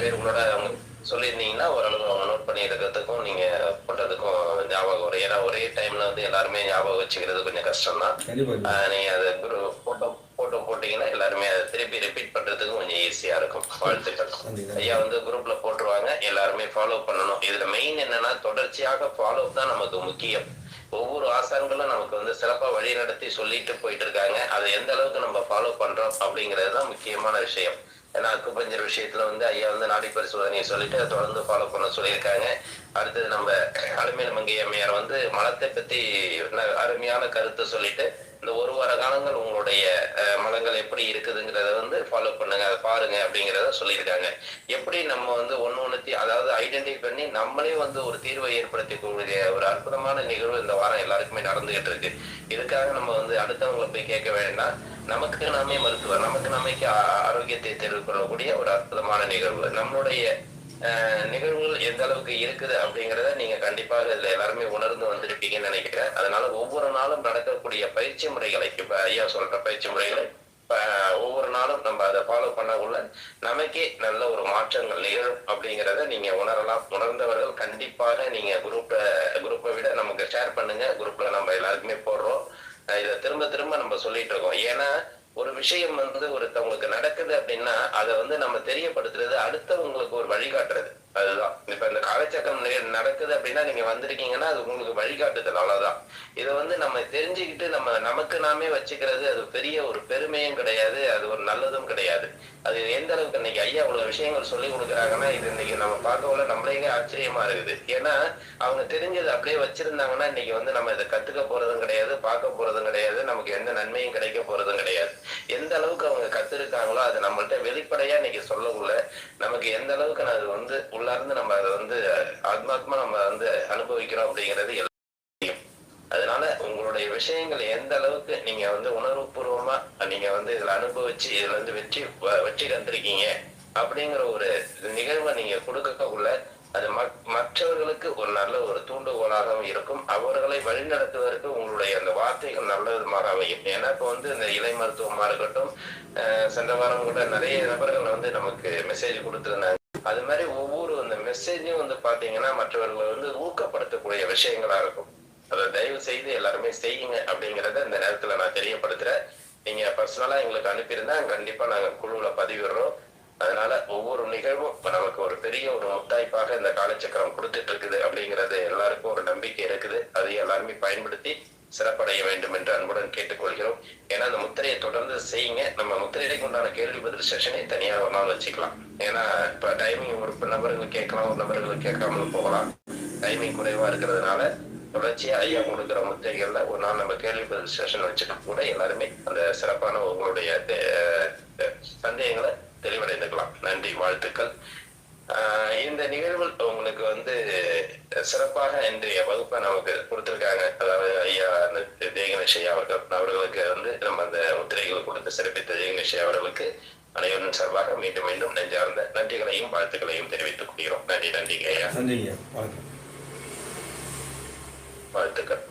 பேர் கூட அவங்க சொல்லியிருந்தீங்கன்னா ஓரளவு அவங்க நோட் பண்ணி இருக்கிறதுக்கும் நீங்க போட்டதுக்கும் ஞாபகம் வரும். ஏன்னா ஒரே டைம்ல வந்து எல்லாருமே ஞாபகம் வச்சுக்கிறது கொஞ்சம் கஷ்டம் தான். நீங்க அதை போட்டோ போட்டீங்கன்னா எல்லாருமே அதை திருப்பி ரிப்பீட் பண்றதுக்கு கொஞ்சம் ஈஸியா இருக்கும். வாழ்த்துக்கள் ஐயா. வந்து குரூப்ல போட்டுருவாங்க, எல்லாருமே ஃபாலோ பண்ணணும். இதுல மெயின் என்னன்னா தொடர்ச்சியாக ஃபாலோ தான் நமக்கு முக்கியம். ஒவ்வொரு ஆசான்களும் நமக்கு வந்து சிறப்பா வழி நடத்தி சொல்லிட்டு போயிட்டு இருக்காங்க. அதை எந்த அளவுக்கு நம்ம ஃபாலோ பண்றோம் அப்படிங்கிறது தான் முக்கியமான விஷயம். ஏன்னா அக்குபஞ்சர் விஷயத்துல வந்து ஐயா வந்து நாடி பரிசோதனையை சொல்லிட்டு அதை தொடர்ந்து ஃபாலோ பண்ண சொல்லியிருக்காங்க. அடுத்தது நம்ம அலுமேலு மங்கை அம்மையார் வந்து மலத்தை பத்தி அருமையான கருத்தை சொல்லிட்டு இந்த ஒரு வார காலங்கள் உங்களுடைய மலங்கள் எப்படி இருக்குதுங்கிறத வந்து ஃபாலோ பண்ணுங்க, அதை பாருங்க அப்படிங்கிறத சொல்லியிருக்காங்க. எப்படி நம்ம வந்து ஒன்னொன்னுத்தி அதாவது ஐடென்டிஃபை பண்ணி நம்மளே வந்து ஒரு தீர்வை ஏற்படுத்திக்கூடிய ஒரு அற்புதமான நிகழ்வு இந்த வாரம் எல்லாருக்குமே நடந்துகிட்டு இருக்கு. இதுக்காக நம்ம வந்து அடுத்தவங்களை போய் கேட்க வேண்டாம். நமக்கு நாமே மருத்துவர், நமக்கு நாமைக்கு ஆரோக்கியத்தை தெரிவிக்கக்கூடிய ஒரு அற்புதமான நிகழ்வு. நம்மளுடைய நிகழ்வுகள் எந்த அளவுக்கு இருக்குது அப்படிங்கிறத நீங்க கண்டிப்பாக இதுல எல்லாருமே உணர்ந்து வந்திருப்பீங்கன்னு நினைக்கிறேன். அதனால ஒவ்வொரு நாளும் நடக்கக்கூடிய பயிற்சி முறைகளை இப்ப ஐயா சொல்ற பயிற்சி முறைகளை ஒவ்வொரு நாளும் நம்ம அதை ஃபாலோ பண்ணக்குள்ள நமக்கே நல்ல ஒரு மாற்றங்கள் நிகழும் அப்படிங்கிறத நீங்க உணரலாம். உணர்ந்தவர்கள் கண்டிப்பாக நீங்க குரூப்பை விட நமக்கு ஷேர் பண்ணுங்க. குரூப்ல நம்ம எல்லாருக்குமே போடுறோம். இதை திரும்ப திரும்ப நம்ம சொல்லிட்டு இருக்கோம். ஏன்னா ஒரு விஷயம் வந்து ஒருத்தவங்களுக்கு நடக்குது அப்படின்னா அதை வந்து நம்ம தெரியப்படுத்துறது அடுத்தவங்களுக்கு ஒரு வழிகாட்டுறது. அதுதான் இப்ப இந்த காலச்சக்கரம் நடக்குது அப்படின்னா நீங்க வந்திருக்கீங்கன்னா அது உங்களுக்கு வழிகாட்டுதல், அவ்வளவுதான். இதை வந்து நம்ம தெரிஞ்சுக்கிட்டு நமக்கு நாமே வச்சுக்கிறது அது பெரிய ஒரு பெருமையும் கிடையாது, அது ஒரு நல்லதும் கிடையாது. அது எந்த அளவுக்கு இன்னைக்கு ஐயா அவ்வளவு விஷயங்கள் சொல்லி கொடுக்குறாங்கன்னா இது இன்னைக்கு நம்ம பார்க்கல நம்மளே ஆச்சரியமா இருக்குது. ஏன்னா அவங்க தெரிஞ்சது அப்படியே வச்சிருந்தாங்கன்னா இன்னைக்கு வந்து நம்ம இதை கத்துக்க போறதும் கிடையாது, பார்க்க போறதும் கிடையாது, நமக்கு எந்த நன்மையும் கிடைக்க போறதும் கிடையாது. எந்த அளவுக்கு அவங்க கத்துருக்காங்களோ அதை நம்மள்ட்ட வெளிப்படையா இன்னைக்கு சொல்லக்குள்ள நமக்கு எந்த அளவுக்கு அது வந்து உள்ளார்ந்து நம்ம அதை வந்து ஆத்மாத்மா நம்ம வந்து அனுபவிக்கிறோம் அப்படிங்கிறது எல்லாம். அதனால உங்களுடைய விஷயங்கள் எந்த அளவுக்கு நீங்க வந்து உணர்வு பூர்வமா நீங்க வந்து இதுல அனுபவிச்சு இதுல வந்து வெற்றி கண்டிருக்கீங்க அப்படிங்கிற ஒரு நிகழ்வை நீங்க கொடுக்கக்குள்ள அது மற்றவர்களுக்கு ஒரு நல்ல ஒரு தூண்டுகோலாகவும் இருக்கும். அவர்களை வழிநடத்துவதற்கு உங்களுடைய அந்த வார்த்தைகள் நல்ல விதமாக அமையும். ஏன்னா இப்ப வந்து இந்த இலை மருத்துவமா இருக்கட்டும், சென்ற வாரம் கூட நிறைய நபர்கள் வந்து நமக்கு மெசேஜ் கொடுத்திருந்தாங்க. அது மாதிரி ஒவ்வொரு அந்த மெசேஜும் வந்து பாத்தீங்கன்னா மற்றவர்களை வந்து ஊக்கப்படுத்தக்கூடிய விஷயங்களா இருக்கும். அதை தயவு செய்து எல்லாருமே செய்யுங்க அப்படிங்கிறத இந்த நேரத்துல நான் தெரியப்படுத்துறேன். நீங்க பர்சனலா எங்களுக்கு அனுப்பியிருந்தா கண்டிப்பா நாங்க குழுவுல பதிவிடுறோம். அதனால ஒவ்வொரு நிகழ்வும் நமக்கு ஒரு பெரிய ஒரு முத்தாய்ப்பாக இந்த காலச்சக்கரம் கொடுத்துட்டு இருக்குது அப்படிங்கிறது எல்லாருக்கும் ஒரு நம்பிக்கை இருக்குது. அதை எல்லாருமே பயன்படுத்தி சிறப்படைய வேண்டும் என்று அன்புடன் கேட்டுக்கொள்கிறோம். ஏன்னா அந்த முத்திரையை தொடர்ந்து செய்யுங்க. நம்ம முத்திரைக்கு உண்டான கேள்வி பதில் செஷனை தனியாக ஒரு நாள் வச்சுக்கலாம். ஏன்னா இப்ப டைமிங் ஒரு நபர்களுக்கு கேட்கலாம், ஒரு நபர்களுக்கு கேட்காமல் போகலாம். டைமிங் குறைவா இருக்கிறதுனால தொடர்ச்சியா ஐயா கொடுக்குற முத்திரைகள்ல ஒரு நாள் நம்ம கேள்வி பதில் செஷன் வச்சுட்டு கூட எல்லாருமே அந்த சிறப்பான உங்களுடைய சந்தேகங்களை தெளிவடைந்துக்கலாம். நன்றி, வாழ்த்துக்கள். இந்த நிகழ்வு உங்களுக்கு வந்து சிறப்பாக இன்றைய வகுப்பை நமக்கு கொடுத்திருக்காங்க. அதாவது ஐயா ஜெய் கணேஷ் ஐயா அவர்களுக்கு வந்து நம்ம அந்த முத்திரைகளை கொடுத்து சிறப்பித்த ஜெய் கணேஷ் அவர்களுக்கு அனைவரும் சார்பாக மீண்டும் மீண்டும் நெஞ்சார்ந்த நன்றிகளையும் வாழ்த்துக்களையும் தெரிவித்துக் கொள்கிறோம். நன்றிங்க ஐயா. நன்றிங்க. வாழ்த்துக்கள்.